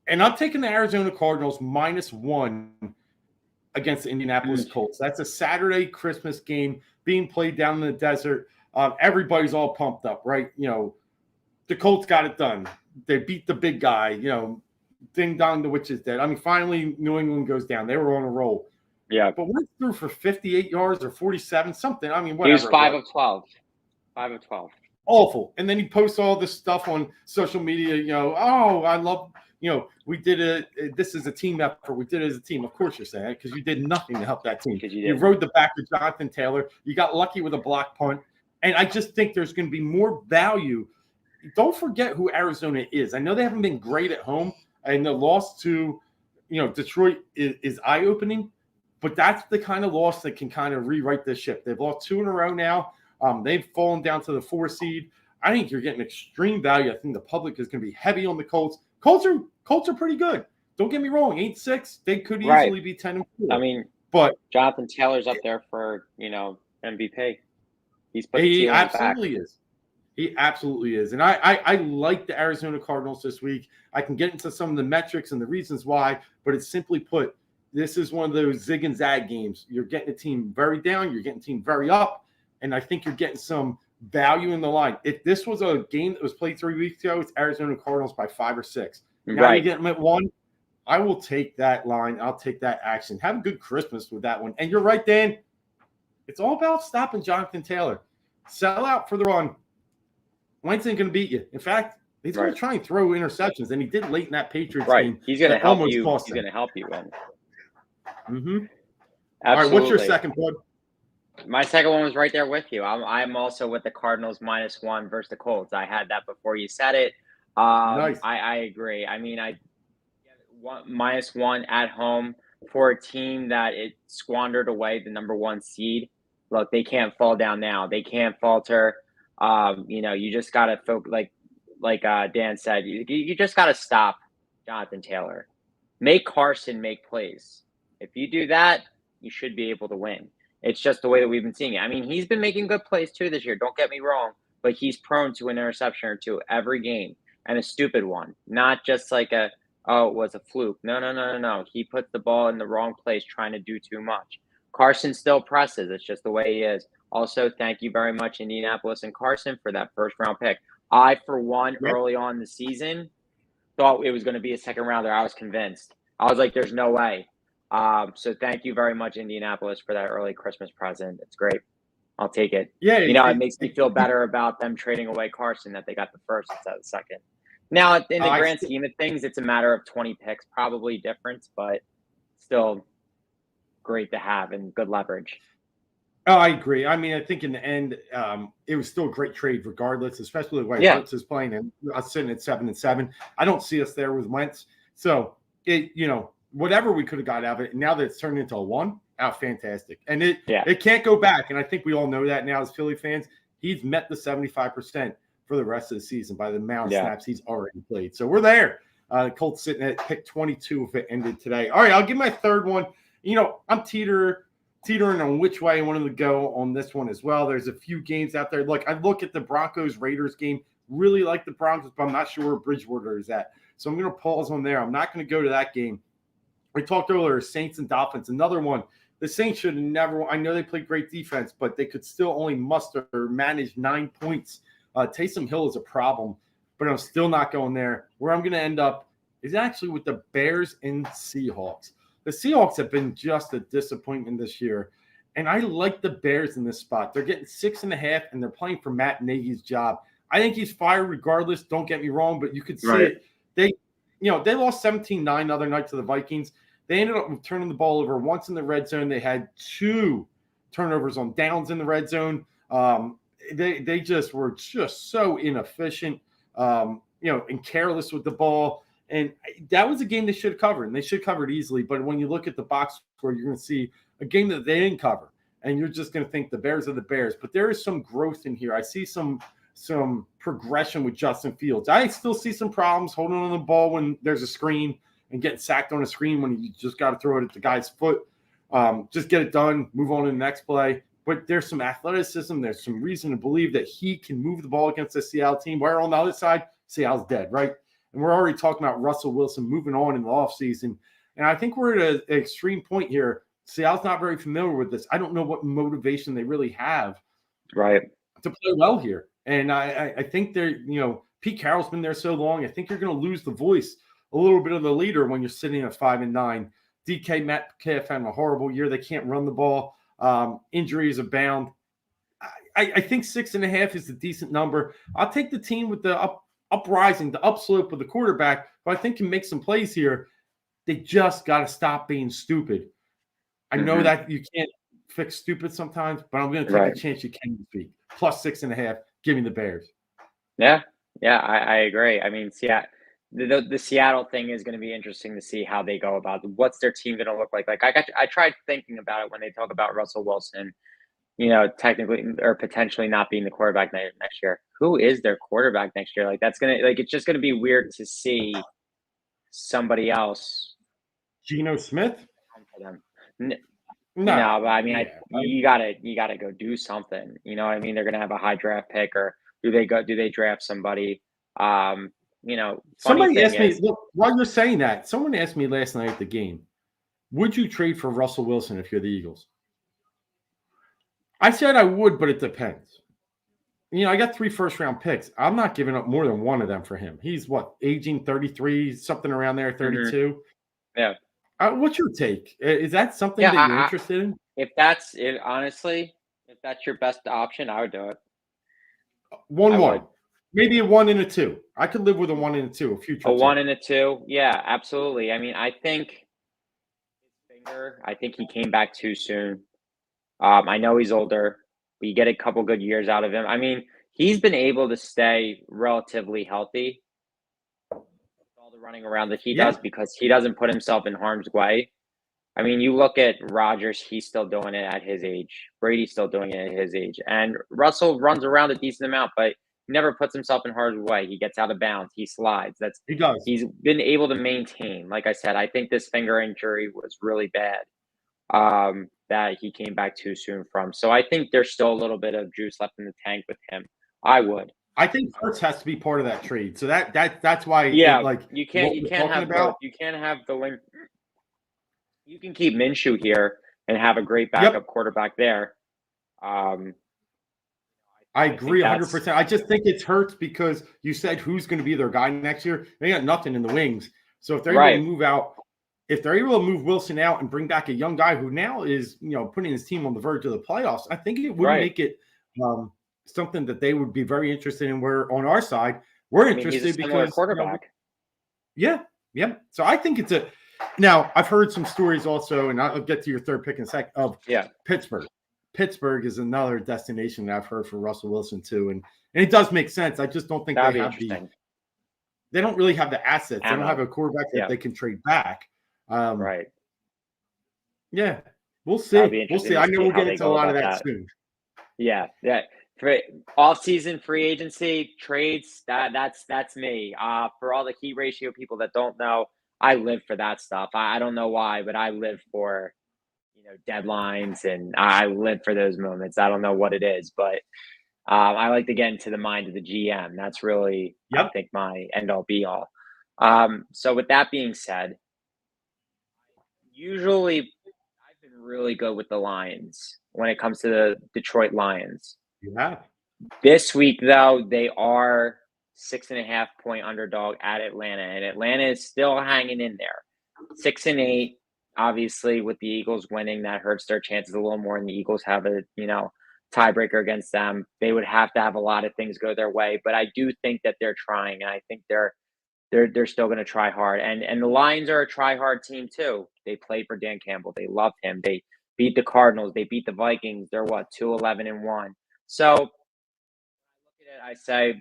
And I'm taking the Arizona Cardinals -1 against the Indianapolis Colts. That's a Saturday Christmas game being played down in the desert. Everybody's all pumped up, right? The Colts got it done. They beat the big guy, ding dong, the witch is dead. I mean, finally New England goes down. They were on a roll. Yeah. But went through for 58 yards or 47, something. I mean, whatever. He was 5 of 12. 5 of 12. Awful. And then he posts all this stuff on social media, I love, we did this is a team effort. We did it as a team. Of course you're saying that because you did nothing to help that team. You rode the back of Jonathan Taylor. You got lucky with a block punt. And I just think there's going to be more value. Don't forget who Arizona is. I know they haven't been great at home. And the loss to, Detroit is eye-opening. But that's the kind of loss that can kind of rewrite this ship. They've lost 2 in a row now. They've fallen down to the 4 seed. I think you're getting extreme value. I think the public is going to be heavy on the Colts. Colts are pretty good. Don't get me wrong. 8-6. They could easily be 10-4. I mean, but Jonathan Taylor's up there for MVP. He absolutely is. He absolutely is. And I like the Arizona Cardinals this week. I can get into some of the metrics and the reasons why, but it's simply put, this is one of those zig and zag games. You're getting a team very down. You're getting a team very up. And I think you're getting some value in the line. If this was a game that was played 3 weeks ago, it's Arizona Cardinals by 5 or 6. Now you get them at 1. I will take that line. I'll take that action. Have a good Christmas with that one. And you're right, Dan. It's all about stopping Jonathan Taylor. Sell out for the run. Wentz ain't going to beat you. In fact, he's going to try and throw interceptions, and he did late in that Patriots game. He's going to help you. He's going to help you win. Mm-hmm. Absolutely. All right, what's your second, bud? My second one was right there with you. I'm also with the Cardinals -1 versus the Colts. I had that before you said it. Nice. I agree. I mean, I -1 at home for a team that it squandered away the number 1 seed. Look, they can't fall down now. They can't falter. You just got to focus. Like Dan said, you just got to stop Jonathan Taylor. Make Carson make plays. If you do that, you should be able to win. It's just the way that we've been seeing it. I mean, he's been making good plays too this year. Don't get me wrong, but he's prone to an interception or two every game, and a stupid one, not just like a oh, it was a fluke. No, no, no, no, no. He put the ball in the wrong place trying to do too much. Carson still presses. It's just the way he is. Also, thank you very much, Indianapolis and Carson, for that first round pick. I, for one, Yep. early on in the season, thought it was going to be a second rounder. I was convinced. I was like, there's no way. So thank you very much, Indianapolis, for that early Christmas present. It's great. I'll take it. Yeah, It makes me feel better about them trading away Carson that they got the first instead of the second. Now, in the grand scheme of things, it's a matter of 20 picks, probably difference, but still great to have and good leverage. Oh, I agree. I mean, I think in the end, it was still a great trade regardless, especially the way Hurts is playing and us sitting at 7-7. I don't see us there with Wentz. So, whatever we could have got out of it, now that it's turned into a one, fantastic. And it can't go back. And I think we all know that now as Philly fans. He's met the 75% for the rest of the season by the amount of snaps he's already played. So we're there. Colts sitting at pick 22 if it ended today. All right, I'll give my third one. I'm teetering on which way I wanted to go on this one as well. There's a few games out there. Look, I look at the Broncos-Raiders game, really like the Broncos, but I'm not sure where Bridgewater is at. So I'm going to pause on there. I'm not going to go to that game. We talked earlier, Saints and Dolphins, another one. The Saints should have never – I know they played great defense, but they could still only muster or manage 9 points. Taysom Hill is a problem, but I'm still not going there. Where I'm going to end up is actually with the Bears and Seahawks. The Seahawks have been just a disappointment this year, and I like the Bears in this spot. They're getting 6.5, and they're playing for Matt Nagy's job. I think he's fired regardless. Don't get me wrong, but you could see it. They lost 17-9 the other night to the Vikings. They ended up turning the ball over once in the red zone. They had 2 turnovers on downs in the red zone. They just were just so inefficient, and careless with the ball. And that was a game they should have covered, and they should have covered easily. But when you look at the box score, you're going to see a game that they didn't cover, and you're just going to think the Bears are the Bears. But there is some growth in here. I see some progression with Justin Fields. I still see some problems holding on the ball when there's a screen and getting sacked on a screen when you just got to throw it at the guy's foot. Just get it done, move on to the next play. But there's some athleticism. There's some reason to believe that he can move the ball against the Seattle team. Where on the other side, Seattle's dead, right? And we're already talking about Russell Wilson moving on in the offseason. And I think we're at an extreme point here. Seattle's not very familiar with this. I don't know what motivation they really have to play well here. And I think they're, Pete Carroll's been there so long. I think you're going to lose the voice, a little bit of the leader when you're sitting at 5-9. DK Metcalf had a horrible year. They can't run the ball. Injuries abound. I think 6.5 is a decent number. I'll take the team with the uprising, the upslope of the quarterback, who I think can make some plays here. They just got to stop being stupid. I know that you can't fix stupid sometimes, but I'm going to take a chance you can speak. Plus 6.5. Give me the Bears. Yeah, I agree. I mean, the Seattle thing is going to be interesting to see how they go about it. What's their team going to look like? Like I tried thinking about it when they talk about Russell Wilson, technically or potentially not being the quarterback next year. Who is their quarterback next year? Like it's just going to be weird to see somebody else. Geno Smith? No, but I mean, you gotta go do something. You know what I mean? They're gonna have a high draft pick, or do they draft somebody? Somebody asked me, look, while you're saying that, someone asked me last night at the game, would you trade for Russell Wilson if you're the Eagles? I said I would, but it depends. I got 3 first-round picks. I'm not giving up more than one of them for him. He's aging 33, something around there, 32. Yeah. What's your take? Is that something that you're interested in? If that's it, honestly, if that's your best option, I would do it. 1-1. Maybe a 1 and a 2. I could live with a 1 and a 2. A future a 1 and a 2. Yeah, absolutely. I mean, I think he came back too soon. I know he's older, but you get a couple good years out of him. I mean, he's been able to stay relatively healthy with all the running around that he does because he doesn't put himself in harm's way. I mean, you look at Rodgers, he's still doing it at his age. Brady's still doing it at his age. And Russell runs around a decent amount, but he never puts himself in harm's way. He gets out of bounds. He slides. He does. He's been able to maintain. Like I said, I think this finger injury was really bad that he came back too soon from. So I think there's still a little bit of juice left in the tank with him. I would. I think Hurts has to be part of that trade. So that's why Yeah, like you what can't we're talking have both. about. You can't have the link. You can keep Minshew here and have a great Yep. backup quarterback there. Um, I I think agree that's 100%. I just think it's Hurts because you said who's going to be their guy next year. They got nothing in the wings. So if they're able to right. move out, if they're able to move Wilson out and bring back a young guy who now is, putting his team on the verge of the playoffs, I think it would Right. make it something that they would be very interested in. Where on our side, we're I mean, he's a interested similar because, quarterback. yeah, yeah. So I think it's a. Now I've heard some stories also, and I'll get to your third pick in a sec of Pittsburgh. Pittsburgh is another destination that I've heard for Russell Wilson too, and it does make sense. I just don't think That'd they be have interesting. they don't really have the assets. They don't have Ammo. a quarterback that Yeah. they can trade back. Right. Yeah, we'll That'd be see. We'll interesting see. to I know see we'll how get they into a go lot of about that that. soon. Yeah. Yeah. For off-season free agency trades, that's me. For all the heat ratio people that don't know, I live for that stuff. I don't know why, but I live for deadlines, and I live for those moments. I don't know what it is, but I like to get into the mind of the GM. That's really, I Yep. think, my end all be all. So with that being said, usually I've been really good with the Lions when it comes to the Detroit Lions. Yeah. This week, though, they are 6.5 point underdog at Atlanta, and Atlanta is still hanging in there. 6-8. Obviously, with the Eagles winning, that hurts their chances a little more, and the Eagles have a tiebreaker against them. They would have to have a lot of things go their way, but I do think that they're trying, and I think they're still going to try hard. And the Lions are a try hard team too. They played for Dan Campbell. They love him. They beat the Cardinals. They beat the Vikings. They're what 2-11-1. So look at it. I say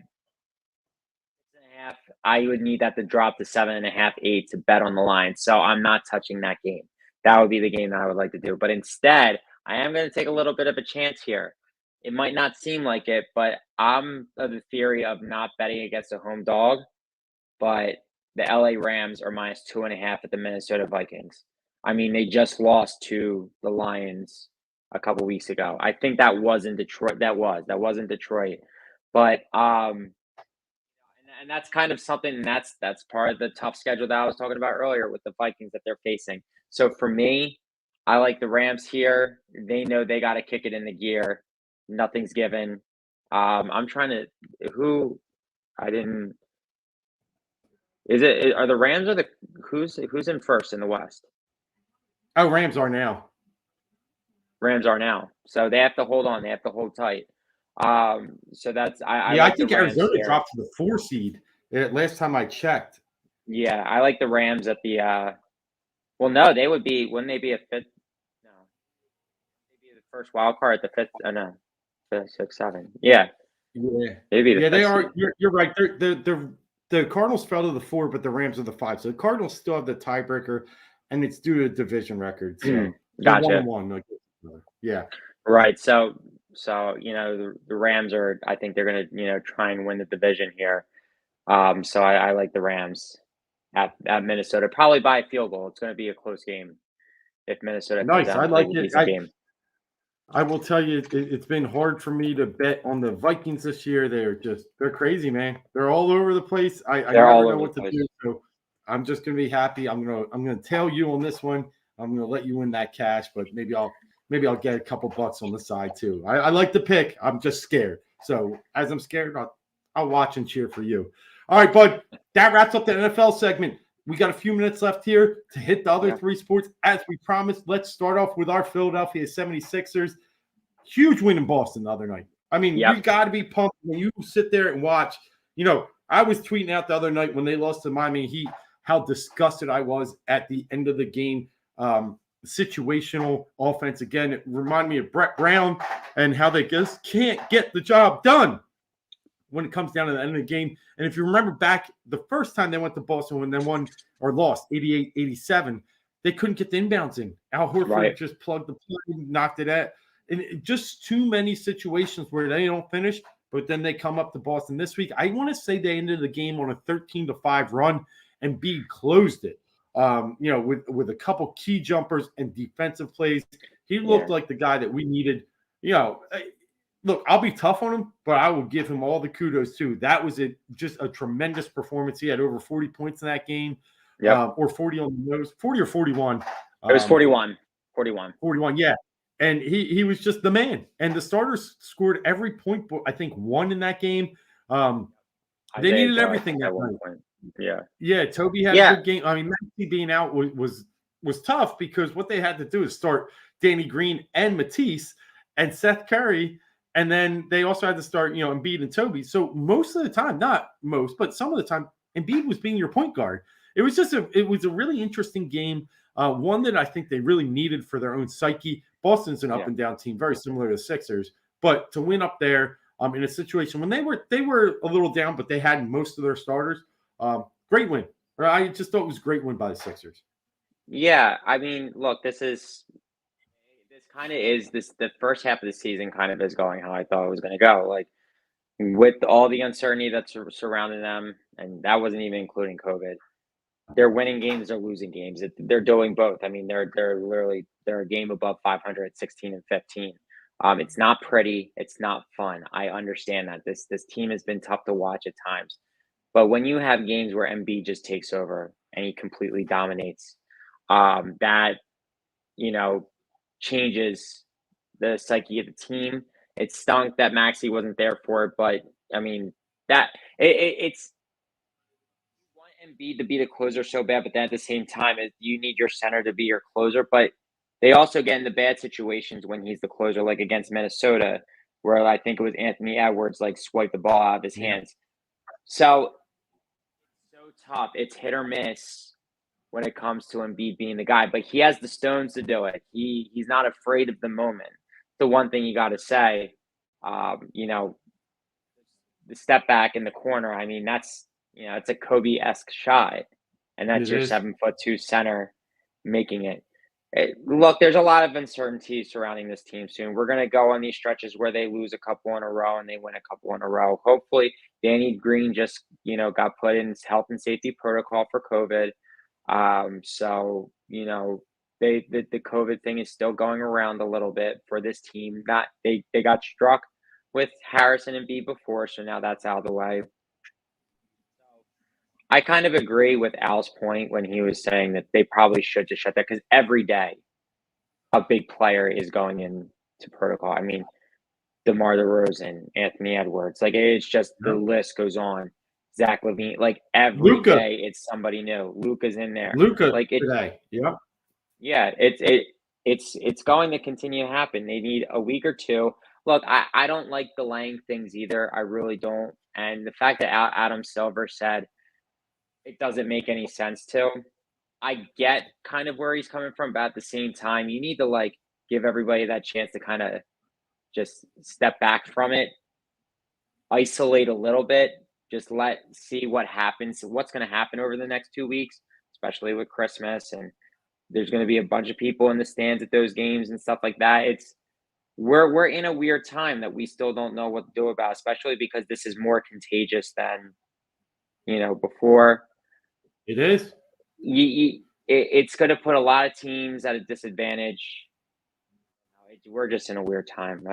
6.5. I would need that to drop to 7.5, 8 to bet on the line. So I'm not touching that game. That would be the game that I would like to do. But instead, I am going to take a little bit of a chance here. It might not seem like it, but I'm of the theory of not betting against a home dog. But the LA Rams are minus 2.5 at the Minnesota Vikings. I mean, they just lost to the Lions a couple weeks ago. I think that was in Detroit. That was in Detroit. But and that's kind of something, and that's part of the tough schedule that I was talking about earlier with the Vikings that they're facing. So for me, I like the Rams here. They know they got to kick it in the gear. Nothing's given. I'm trying to who I didn't. Is it are the Rams or the who's in first in the West? Oh, Rams are now. Rams are now, so they have to hold on. They have to hold tight. So that's I Yeah, I like the think Rams Arizona here. dropped to the 4 seed last time I checked. Yeah, I like the Rams at the. Well, no, they would be. Wouldn't they be a fifth? No, they'd be the first wild card at the fifth. No, fifth, sixth, seven. Yeah, Yeah, they'd be the yeah, they fifth are. seed. You're right. The Cardinals fell to the 4, but the Rams are the 5. So the Cardinals still have the tiebreaker, and it's due to division record. So they're Gotcha. 1-1. Like, yeah, Right. So the Rams are. I think they're gonna try and win the division here. So I like the Rams at Minnesota, probably by a field goal. It's going to be a close game if Minnesota comes nice. out I and plays like a it. decent game. I will tell you, it's been hard for me to bet on the Vikings this year. They're crazy, man. They're all over the place. I They're never all know over the what to place. do. So I'm just gonna be happy. I'm gonna tail you on this one. I'm gonna let you win that cash, but maybe I'll get a couple bucks on the side too. I like the pick. I'm just scared. So as I'm scared, I'll watch and cheer for you. All right, bud. That wraps up the NFL segment. We got a few minutes left here to hit the other 3 sports. As we promised, let's start off with our Philadelphia 76ers. Huge win in Boston the other night. I mean, you got to be pumped when you sit there and watch. I was tweeting out the other night when they lost to Miami Heat how disgusted I was at the end of the game. Situational offense. Again, it reminded me of Brett Brown and how they just can't get the job done when it comes down to the end of the game. And if you remember back the first time they went to Boston when they won or lost 88-87, they couldn't get the inbounds in. Al Horford just plugged the play, knocked it at. And just too many situations where they don't finish, but then they come up to Boston this week. I want to say they ended the game on a 13-5 run, and B closed it. With a couple key jumpers and defensive plays. He looked like the guy that we needed. look, I'll be tough on him, but I will give him all the kudos too. That was just a tremendous performance. He had over 40 points in that game, or 40 on the nose, 40 or 41. It was 41. 41. 41, yeah. And he was just the man. And the starters scored every point, I think, one in that game. They needed everything that one point. Yeah. Yeah, Toby had a good game. I mean, Maxey being out was tough because what they had to do is start Danny Green and Matisse and Seth Curry, and then they also had to start, Embiid and Toby. So most of the time, not most, but some of the time, Embiid was being your point guard. It was a really interesting game, one that I think they really needed for their own psyche. Boston's an up and down team, very similar to the Sixers, but to win up there in a situation when they were a little down, but they had most of their starters. Great win. I just thought it was a great win by the Sixers. Yeah, I mean, look, the first half of the season kind of is going how I thought it was going to go. Like, with all the uncertainty that's surrounding them, and that wasn't even including COVID. They're winning games, they're losing games. They're doing both. I mean, they're a game above 500 at 16 and 15. It's not pretty. It's not fun. I understand that this team has been tough to watch at times, but when you have games where Embiid just takes over and he completely dominates, that changes the psyche of the team. It stunk that Maxey wasn't there for it, but I mean it's you want Embiid to be the closer so bad, but then at the same time, you need your center to be your closer. But they also get into bad situations when he's the closer, like against Minnesota, where I think it was Anthony Edwards swiped the ball out of his hands. So tough. It's hit or miss when it comes to Embiid being the guy, but he has the stones to do it. He's not afraid of the moment. The one thing you got to say, the step back in the corner. I mean, that's it's a Kobe-esque shot, and that's your 7'2" center making it. Look, there's a lot of uncertainty surrounding this team soon. We're going to go on these stretches where they lose a couple in a row and they win a couple in a row. Hopefully, Danny Green just, got put in health and safety protocol for COVID. So, the COVID thing is still going around a little bit for this team. They got struck with Harrison and Embiid before, so now that's out of the way. I kind of agree with Al's point when he was saying that they probably should just shut that, because every day a big player is going into protocol. I mean, DeMar DeRozan, Anthony Edwards, it's just the list goes on. Zach LaVine, every day it's somebody new. Luka's in there. Luka today, yeah. It's going to continue to happen. They need a week or two. Look, I don't like delaying things either. I really don't. And the fact that Adam Silver said it doesn't make any sense to. I get kind of where he's coming from, but at the same time, you need to give everybody that chance to kind of just step back from it, isolate a little bit, just see what happens, what's going to happen over the next 2 weeks, especially with Christmas, and there's going to be a bunch of people in the stands at those games and stuff like that. We're in a weird time that we still don't know what to do about, especially because this is more contagious than before. It is. It's going to put a lot of teams at a disadvantage. We're just in a weird time.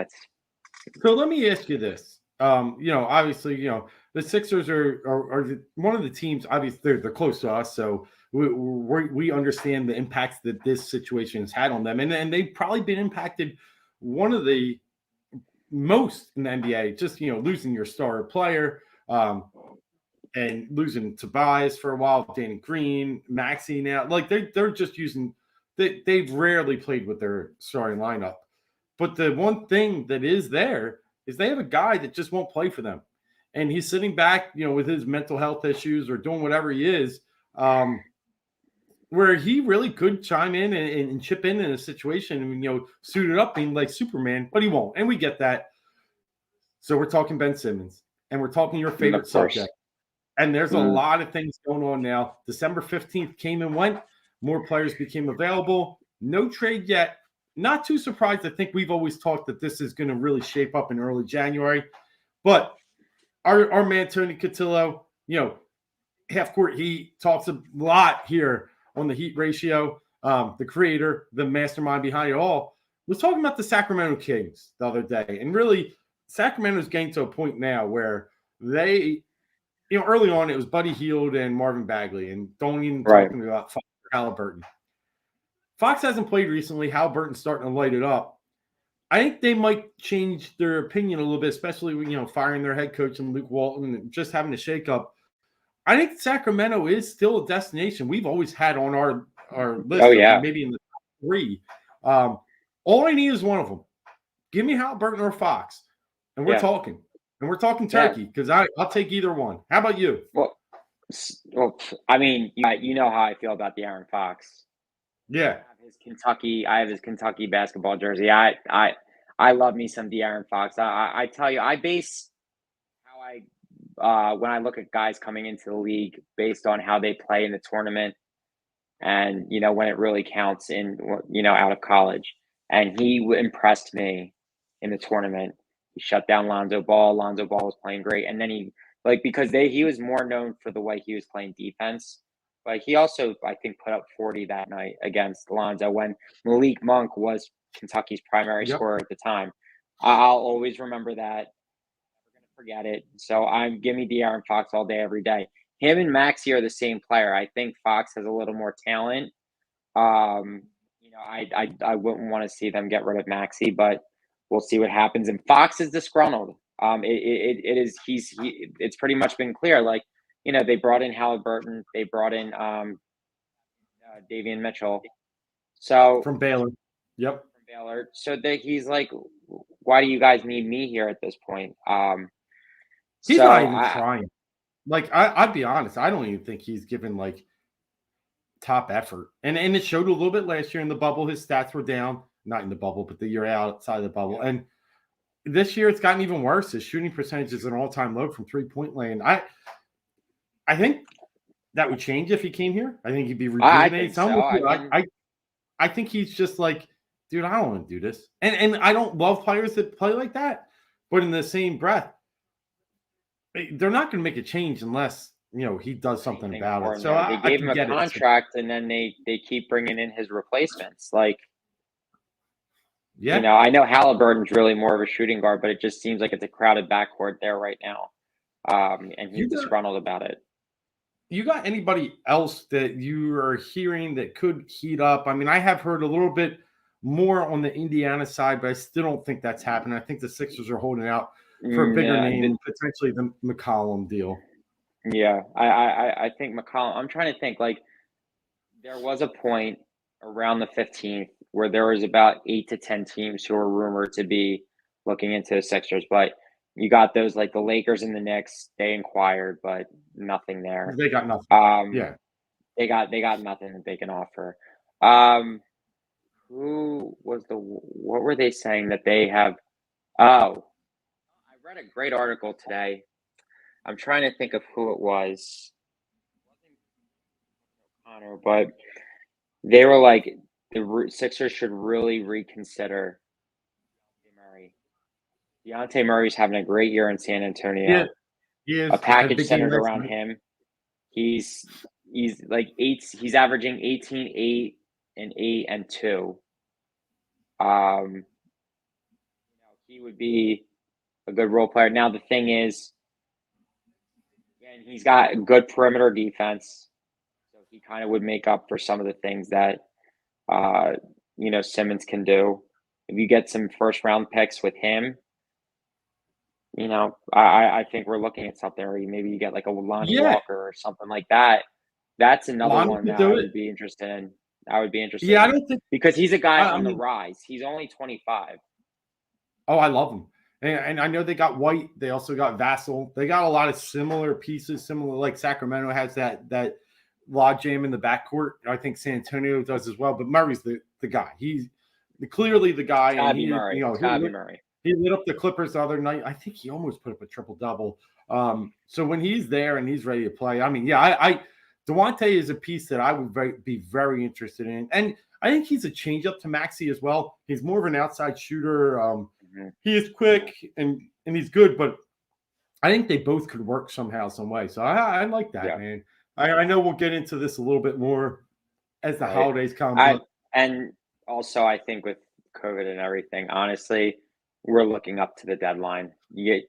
So let me ask you this. Obviously, the Sixers are one of the teams. Obviously, they're close to us, so we understand the impacts that this situation has had on them, and they've probably been impacted one of the most in the NBA. Just losing your star player. And losing Tobias for a while, Danny Green, Maxey now. They're just using they've rarely played with their starting lineup. But the one thing that is there is they have a guy that just won't play for them. And he's sitting back, with his mental health issues or doing whatever he is, where he really could chime in and chip in a situation and, suit it up being like Superman, but he won't. And we get that. So we're talking Ben Simmons, and we're talking your favorite subject. And there's a lot of things going on now. December 15th came and went. More players became available. No trade yet. Not too surprised. I think we've always talked that this is going to really shape up in early January. But our man, Tony Cotillo, half court, he talks a lot here on the Heat Ratio. The creator, the mastermind behind it all, was talking about the Sacramento Kings the other day and really Sacramento's getting to a point now where they, early on it was Buddy Hield and Marvin Bagley, and don't even talk to me about Fox or Halliburton. Fox hasn't played recently. Halliburton's starting to light it up. I think they might change their opinion a little bit, especially when, firing their head coach and Luke Walton and just having a shakeup. I think Sacramento is still a destination we've always had on our list. Oh, yeah. Maybe in the top 3. All I need is one of them. Give me Halliburton or Fox, and we're talking. And we're talking turkey because I'll take either one. How about you? Well, I mean, you know how I feel about the Aaron Fox. Yeah. I have his Kentucky basketball jersey. I love me some De'Aaron Fox. I tell you, I base how when I look at guys coming into the league based on how they play in the tournament and, when it really counts in, out of college. And he impressed me in the tournament. He shut down Lonzo Ball. Lonzo Ball was playing great. And then he was more known for the way he was playing defense. But he also, I think, put up 40 that night against Lonzo when Malik Monk was Kentucky's primary scorer at the time. I'll always remember that. Never going to forget it. So give me De'Aaron Fox all day, every day. Him and Maxey are the same player. I think Fox has a little more talent. I wouldn't want to see them get rid of Maxey, but we'll see what happens. And Fox is disgruntled. It's pretty much been clear. Like, they brought in Halliburton, they brought in Davion Mitchell. So from Baylor. Yep. From Baylor. So he's like, why do you guys need me here at this point? He's not even trying. Like, I'd be honest, I don't even think he's given like top effort. And it showed a little bit last year in the bubble. His stats were down, not in the bubble, but the year outside the bubble. And this year it's gotten even worse. His shooting percentage is an all-time low from 3-point land. I think that would change if he came here. I think he'd be rejuvenated. I think he's just like, dude, I don't want to do this. And I don't love players that play like that. But in the same breath, they're not going to make a change unless, he does something about it. So they gave him a contract, and then they keep bringing in his replacements. Like, I know Halliburton's really more of a shooting guard, but it just seems like it's a crowded backcourt there right now. And he's disgruntled about it. You got anybody else that you are hearing that could heat up? I mean, I have heard a little bit more on the Indiana side, but I still don't think that's happening. I think the Sixers are holding out for a bigger name, potentially the McCollum deal. Yeah, I think McCollum. I'm trying to think. Like, there was a point around the 15th where there was about 8 to 10 teams who were rumored to be looking into the Sixers, but you got those like the Lakers and the Knicks. They inquired, but nothing there. They got nothing. They got nothing that they can offer. What were they saying that they have? Oh, I read a great article today. I'm trying to think of who it was. It wasn't Connor, but they were like, the Sixers should really reconsider Dejounte Murray's having a great year in San Antonio. Yeah, a package centered around him. He's like 8. He's averaging 18, 8, and 8 and 2. He would be a good role player. Now the thing is, again, he's got a good perimeter defense, so he kind of would make up for some of the things that Simmons can do. If you get some first round picks with him, I think we're looking at something, or maybe you get like a Lonnie Walker or something like that. That's another one that I would be interested in. I don't think, because he's a guy on the rise. He's only 25. Oh, I love him. And I know they got White. They also got Vassell. They got a lot of similar pieces, similar like Sacramento has that log jam in the backcourt. I think San Antonio does as well. But Murray's the guy. He's clearly the guy. It's gotta be Murray. Murray. He lit up the Clippers the other night. I think he almost put up a triple-double. So when he's there and he's ready to play, I mean, Dejounte is a piece that I would be very interested in. And I think he's a change-up to Maxey as well. He's more of an outside shooter. He is quick and he's good, but I think they both could work somehow, some way. So I like that, man. I know we'll get into this a little bit more as the holidays come. And also, I think with COVID and everything, honestly, we're looking up to the deadline. You get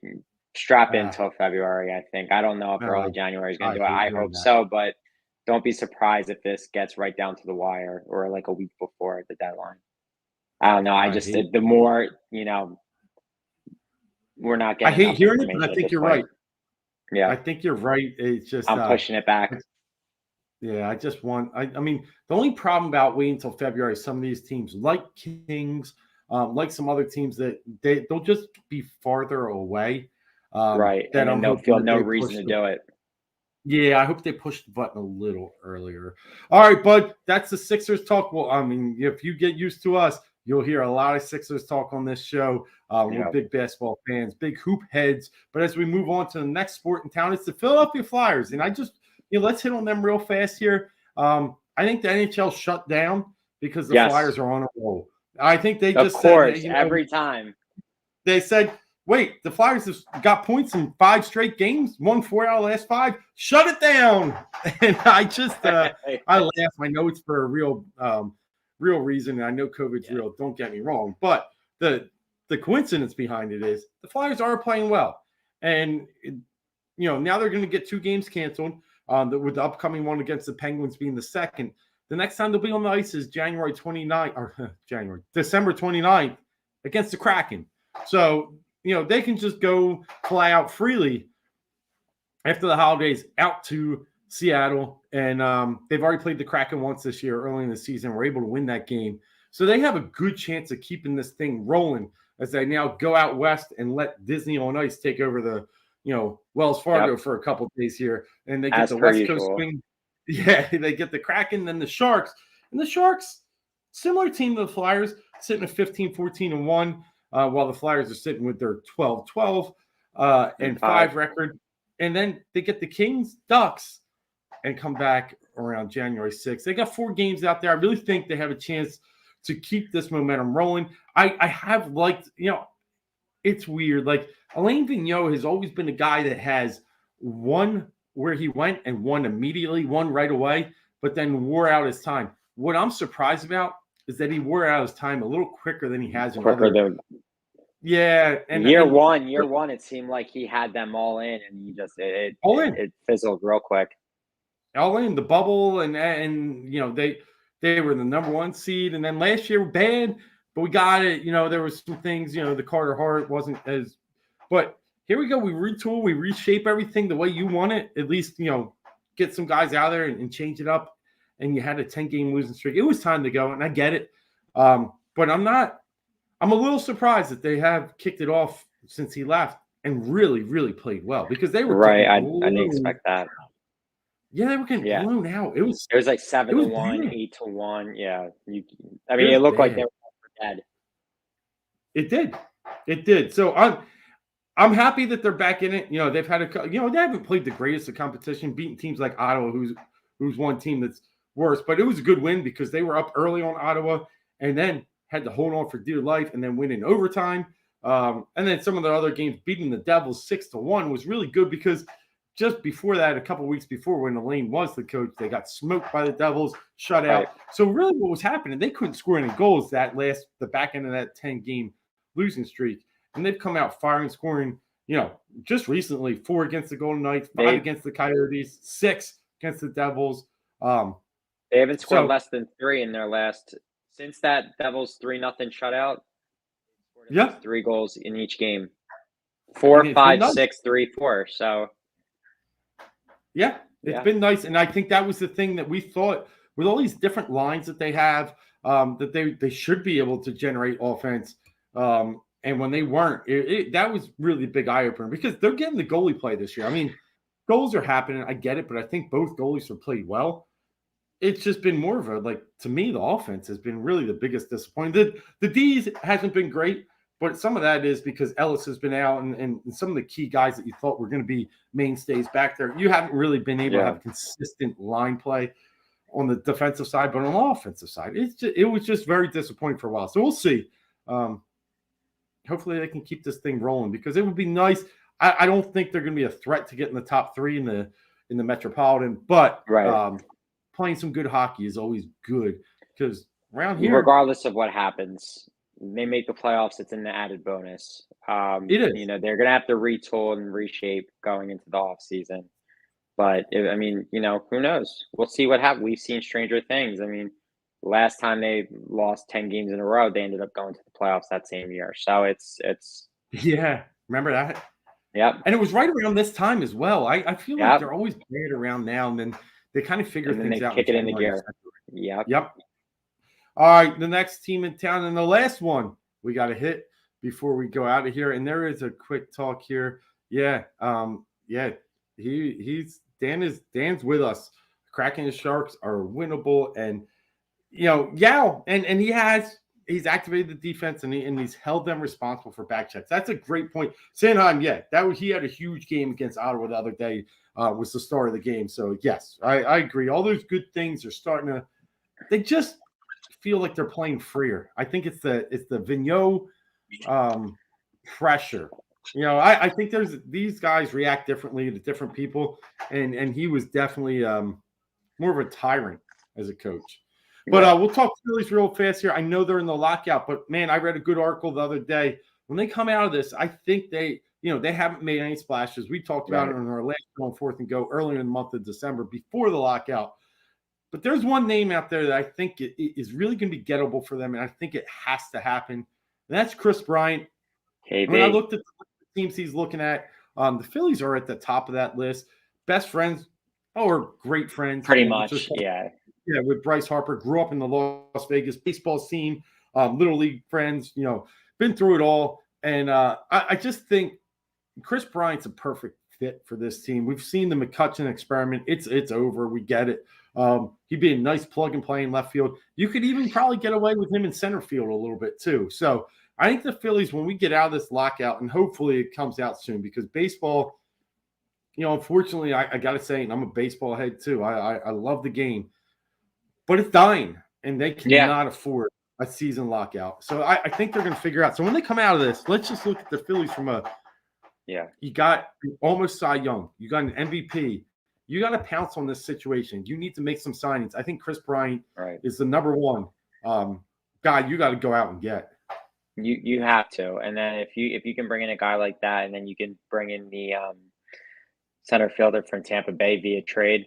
strap in till February, I think. I don't know if early January is going to do it. I hope so, but don't be surprised if this gets right down to the wire or like a week before the deadline. I don't know. The more, we're not getting. I hate hearing it, but I think you're right. Yeah, I think you're right. It's just I'm pushing it back. Yeah, I just want. I mean, the only problem about waiting until February, some of these teams, like Kings, like some other teams, that they'll just be farther away. Right, and they'll feel no reason to do it. Yeah, I hope they push the button a little earlier. All right, bud, that's the Sixers talk. Well, I mean, if you get used to us, you'll hear a lot of Sixers talk on this show. We're big basketball fans, big hoop heads. But as we move on to the next sport in town, it's the Philadelphia Flyers. And I just, let's hit on them real fast here. I think the NHL shut down because the Flyers are on a roll. I think they just said, every time. They said, wait, the Flyers have got points in 5 straight games, won 4 out of the last 5. Shut it down. And I just, I laugh. I know it's for a real reason. And I know COVID's real. Don't get me wrong. But the coincidence behind it is the Flyers are playing well. And, now they're going to get 2 games canceled with the upcoming one against the Penguins being the second. The next time they'll be on the ice is December 29th against the Kraken. So, they can just go fly out freely after the holidays out to Seattle. And they've already played the Kraken once this year early in the season. We're able to win that game. So they have a good chance of keeping this thing rolling as they now go out west and let Disney on Ice take over the, Wells Fargo for a couple of days here. And they get the West Coast swing. Yeah, they get the Kraken, then the Sharks. And the Sharks, similar team to the Flyers, sitting at 15-14-1. While the Flyers are sitting with their 12-12 and 5 record. And then they get the Kings, Ducks, and come back around January 6th. They got 4 games out there. I really think they have a chance to keep this momentum rolling. I have liked, it's weird. Like, Alain Vigneault has always been a guy that has won where he went and won immediately, won right away, but then wore out his time. What I'm surprised about is that he wore out his time a little quicker than he has in other. Yeah, and year one, it seemed like he had them all in, and he just it fizzled real quick. All in the bubble, and they were the number 1 seed, and then last year bad, but we got it. There was some things. The Carter Hart wasn't as, but here we go. We retool, we reshape everything the way you want it. At least get some guys out there and change it up. And you had a 10-game losing streak. It was time to go, and I get it. But I'm a little surprised that they have kicked it off since he left and really, really played well because they were right. I didn't expect that. Yeah, they were getting blown out. It was like 7-1, 8-1. Yeah, it looked like they were dead. It did. So I'm happy that they're back in it. They've had they haven't played the greatest of competition, beating teams like Ottawa, who's one team that's worse, but it was a good win because they were up early on Ottawa and then had to hold on for dear life and then win in overtime. And then some of the other games, beating the Devils 6-1 was really good because just before that, a couple of weeks before when Elaine was the coach, they got smoked by the Devils, shut out. So really what was happening, they couldn't score any goals the back end of that 10-game losing streak. And they've come out firing, scoring, just recently 4 against the Golden Knights, 5 against the Coyotes, 6 against the Devils. They haven't scored less than 3 in their last since that Devils 3-0 shutout. 3 goals in each game. 4, 5, 6, 3, 4. So it's been nice, and I think that was the thing that we thought with all these different lines that they have, that they should be able to generate offense. And when they weren't, that was really a big eye opener because they're getting the goalie play this year. I mean, goals are happening. I get it, but I think both goalies have played well. It's just been more of to me, the offense has been really the biggest disappointment. The D's hasn't been great, but some of that is because Ellis has been out and some of the key guys that you thought were going to be mainstays back there. You haven't really been able to have consistent line play on the defensive side, but on the offensive side, it was just very disappointing for a while. So we'll see. Hopefully they can keep this thing rolling because it would be nice. I don't think they're going to be a threat to get in the top 3 in the Metropolitan, but playing some good hockey is always good because around here, regardless of what happens, they make the playoffs, it's an added bonus. It is. They're gonna have to retool and reshape going into the off season. But who knows? We'll see what happens. We've seen stranger things. I mean, last time they lost 10 games in a row, they ended up going to the playoffs that same year. So it's Yeah. Remember that? Yep. And it was right around this time as well. I feel like they're always bad around now, and then they kind of figure things out. Kick it into gear. Yep. All right, the next team in town and the last one we got to hit before we go out of here. And there is a quick talk here. Yeah. Dan's with us. Kraken and Sharks are winnable, and Yao, and he's activated the defense, and he's held them responsible for back checks. That's a great point. Sanheim, he had a huge game against Ottawa the other day. Was the start of the game. So yes, I agree. All those good things are starting to. They just feel like they're playing freer. I think it's the Vigneault pressure. I think these guys react differently to different people, and he was definitely more of a tyrant as a coach. But we'll talk Phillies real fast here. I know they're in the lockout, but man, I read a good article the other day. When they come out of this, I think they haven't made any splashes. We talked about it on our last show on 4th and Go earlier in the month of December before the lockout. But there's one name out there that I think it is really going to be gettable for them, and I think it has to happen. And that's Chris Bryant. KB. When I looked at the teams he's looking at, the Phillies are at the top of that list. Best friends or great friends. Pretty much, yeah. Yeah, with Bryce Harper. Grew up in the Las Vegas baseball scene, Little League friends, been through it all. And I just think Chris Bryant's a perfect fit for this team. We've seen the McCutcheon experiment. It's over. We get it. He'd be a nice plug and play in left field. You could even probably get away with him in center field a little bit too. So I think the Phillies, when we get out of this lockout, and hopefully it comes out soon, because baseball, unfortunately, I got to say, and I'm a baseball head too. I love the game, but it's dying, and they cannot afford a season lockout. So I think they're going to figure out. So when they come out of this, let's just look at the Phillies from you got almost Cy Young. You got an MVP. You got to pounce on this situation. You need to make some signings. I think Chris Bryant is the number one guy you got to go out and get. You have to. And then if you can bring in a guy like that, and then you can bring in the center fielder from Tampa Bay via trade,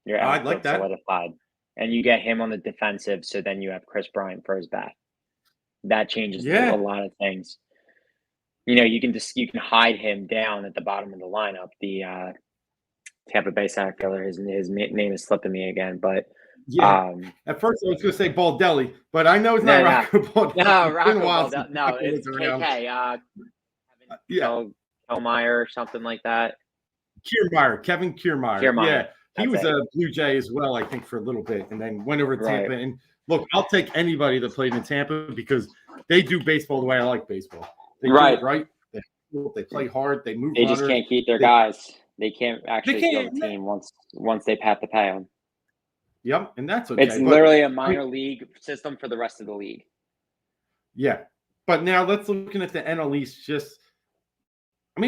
you're solidified. And you get him on the defensive, so then you have Chris Bryant for his bat. That changes a lot of things. You can hide him down at the bottom of the lineup. The Tampa Bay center fielder, his name is slipping me again, but at first I was going to say Baldelli, but I know it's not Rocco Baldelli. No, Rocco Baldelli. No, it's KK. Kiermaier or something like that. Kevin Kiermaier. Yeah, he was a Blue Jay as well, I think, for a little bit, and then went over to Tampa. And look, I'll take anybody that played in Tampa because they do baseball the way I like baseball. They do it right. They play hard. They move. They just can't keep their guys. They can't actually field the team once they have to pay them. Yep, and that's okay. It's literally a minor league system for the rest of the league. Yeah, but now let's looking at the NL East. It's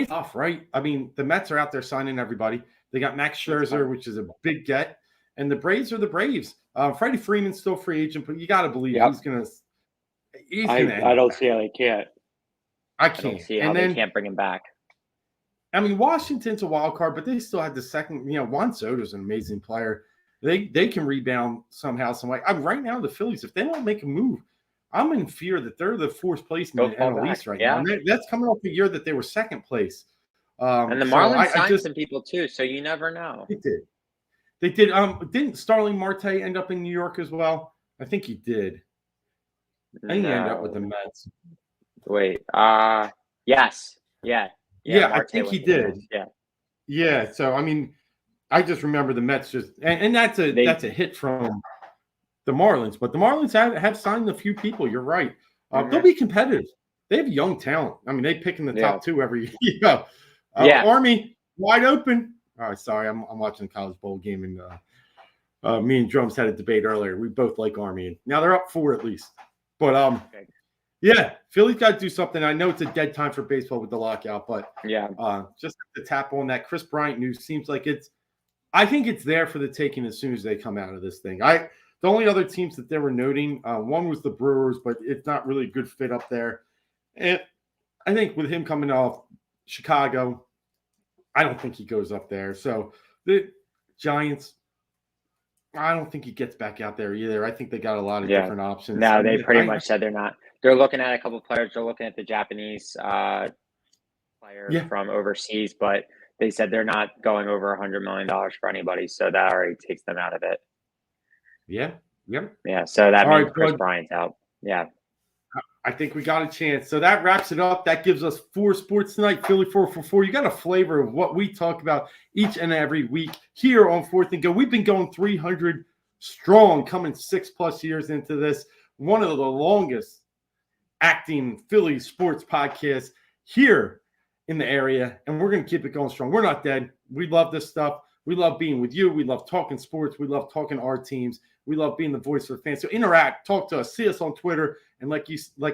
tough, right? I mean, the Mets are out there signing everybody. They got Max Scherzer, which is a big get, and the Braves are the Braves. Freddie Freeman's still free agent, but you got to believe he's gonna. I don't see how they can't. I can't. I don't see how they can't bring him back. I mean, Washington's a wild card, but they still had the second. Juan Soto's an amazing player. They can rebound somehow, some way. Right now, the Phillies, if they don't make a move, I'm in fear that they're the fourth place in the NL East right now. And that's coming off the year that they were second place. And the Marlins signed some people too, so you never know. They did. Didn't Starling Marte end up in New York as well? I think he did. I think he ended up with the Mets. Wait. Yes. Yeah, I think he did. Yeah. So I just remember the Mets and that's a hit from the Marlins, but the Marlins have signed a few people. You're right. They'll be competitive. They have young talent. They pick in the top two every year. Army wide open. All right, sorry, I'm watching the College Bowl game, and me and Drums had a debate earlier. We both like Army, and now they're up 4 at least. But Philly's got to do something. I know it's a dead time for baseball with the lockout, but just to tap on that Chris Bryant news seems like I think it's there for the taking as soon as they come out of this thing. The only other teams that they were noting, one was the Brewers, but it's not really a good fit up there. And I think with him coming off Chicago, I don't think he goes up there. So the Giants, I don't think he gets back out there either. I think they got a lot of different options. No, they pretty much said they're not. They're looking at a couple of players. They're looking at the Japanese player from overseas, but they said they're not going over $100 million for anybody. So that already takes them out of it. Yeah. Yeah. So that means Chris Bryant's out. Yeah. I think we got a chance. So that wraps it up. That gives us 4 sports tonight. Philly 444. You got a flavor of what we talk about each and every week here on Fourth and Go. We've been going 300 strong, coming 6+ years into this. One of the longest acting Philly sports podcasts here in the area, and we're going to keep it going strong. We're not dead. We love this stuff. We love being with you. We love talking sports. We love talking our teams. We love being the voice of the fans. So interact, talk to us, see us on Twitter. And like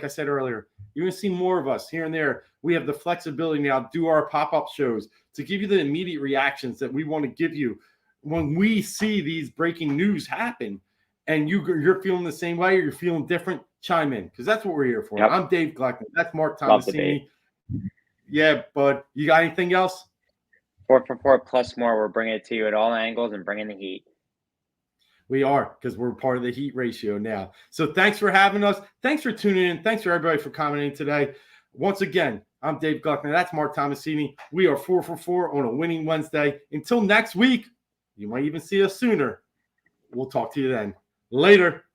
I said earlier, you're going to see more of us here and there. We have the flexibility now to do our pop-up shows to give you the immediate reactions that we want to give you when we see these breaking news happen. And you're feeling the same way or you're feeling different, chime in, because that's what we're here for. Yep. I'm Dave Gleckner. That's Marc Tomasini. Yeah, bud. You got anything else? 4 for 4 plus more. We're bringing it to you at all angles and bringing the heat. We are, because we're part of the heat ratio now. So thanks for having us. Thanks for tuning in. Thanks for everybody for commenting today. Once again, I'm Dave Gleckner. That's Marc Tomasini. We are 4 for 4 on a winning Wednesday. Until next week, you might even see us sooner. We'll talk to you then. Later.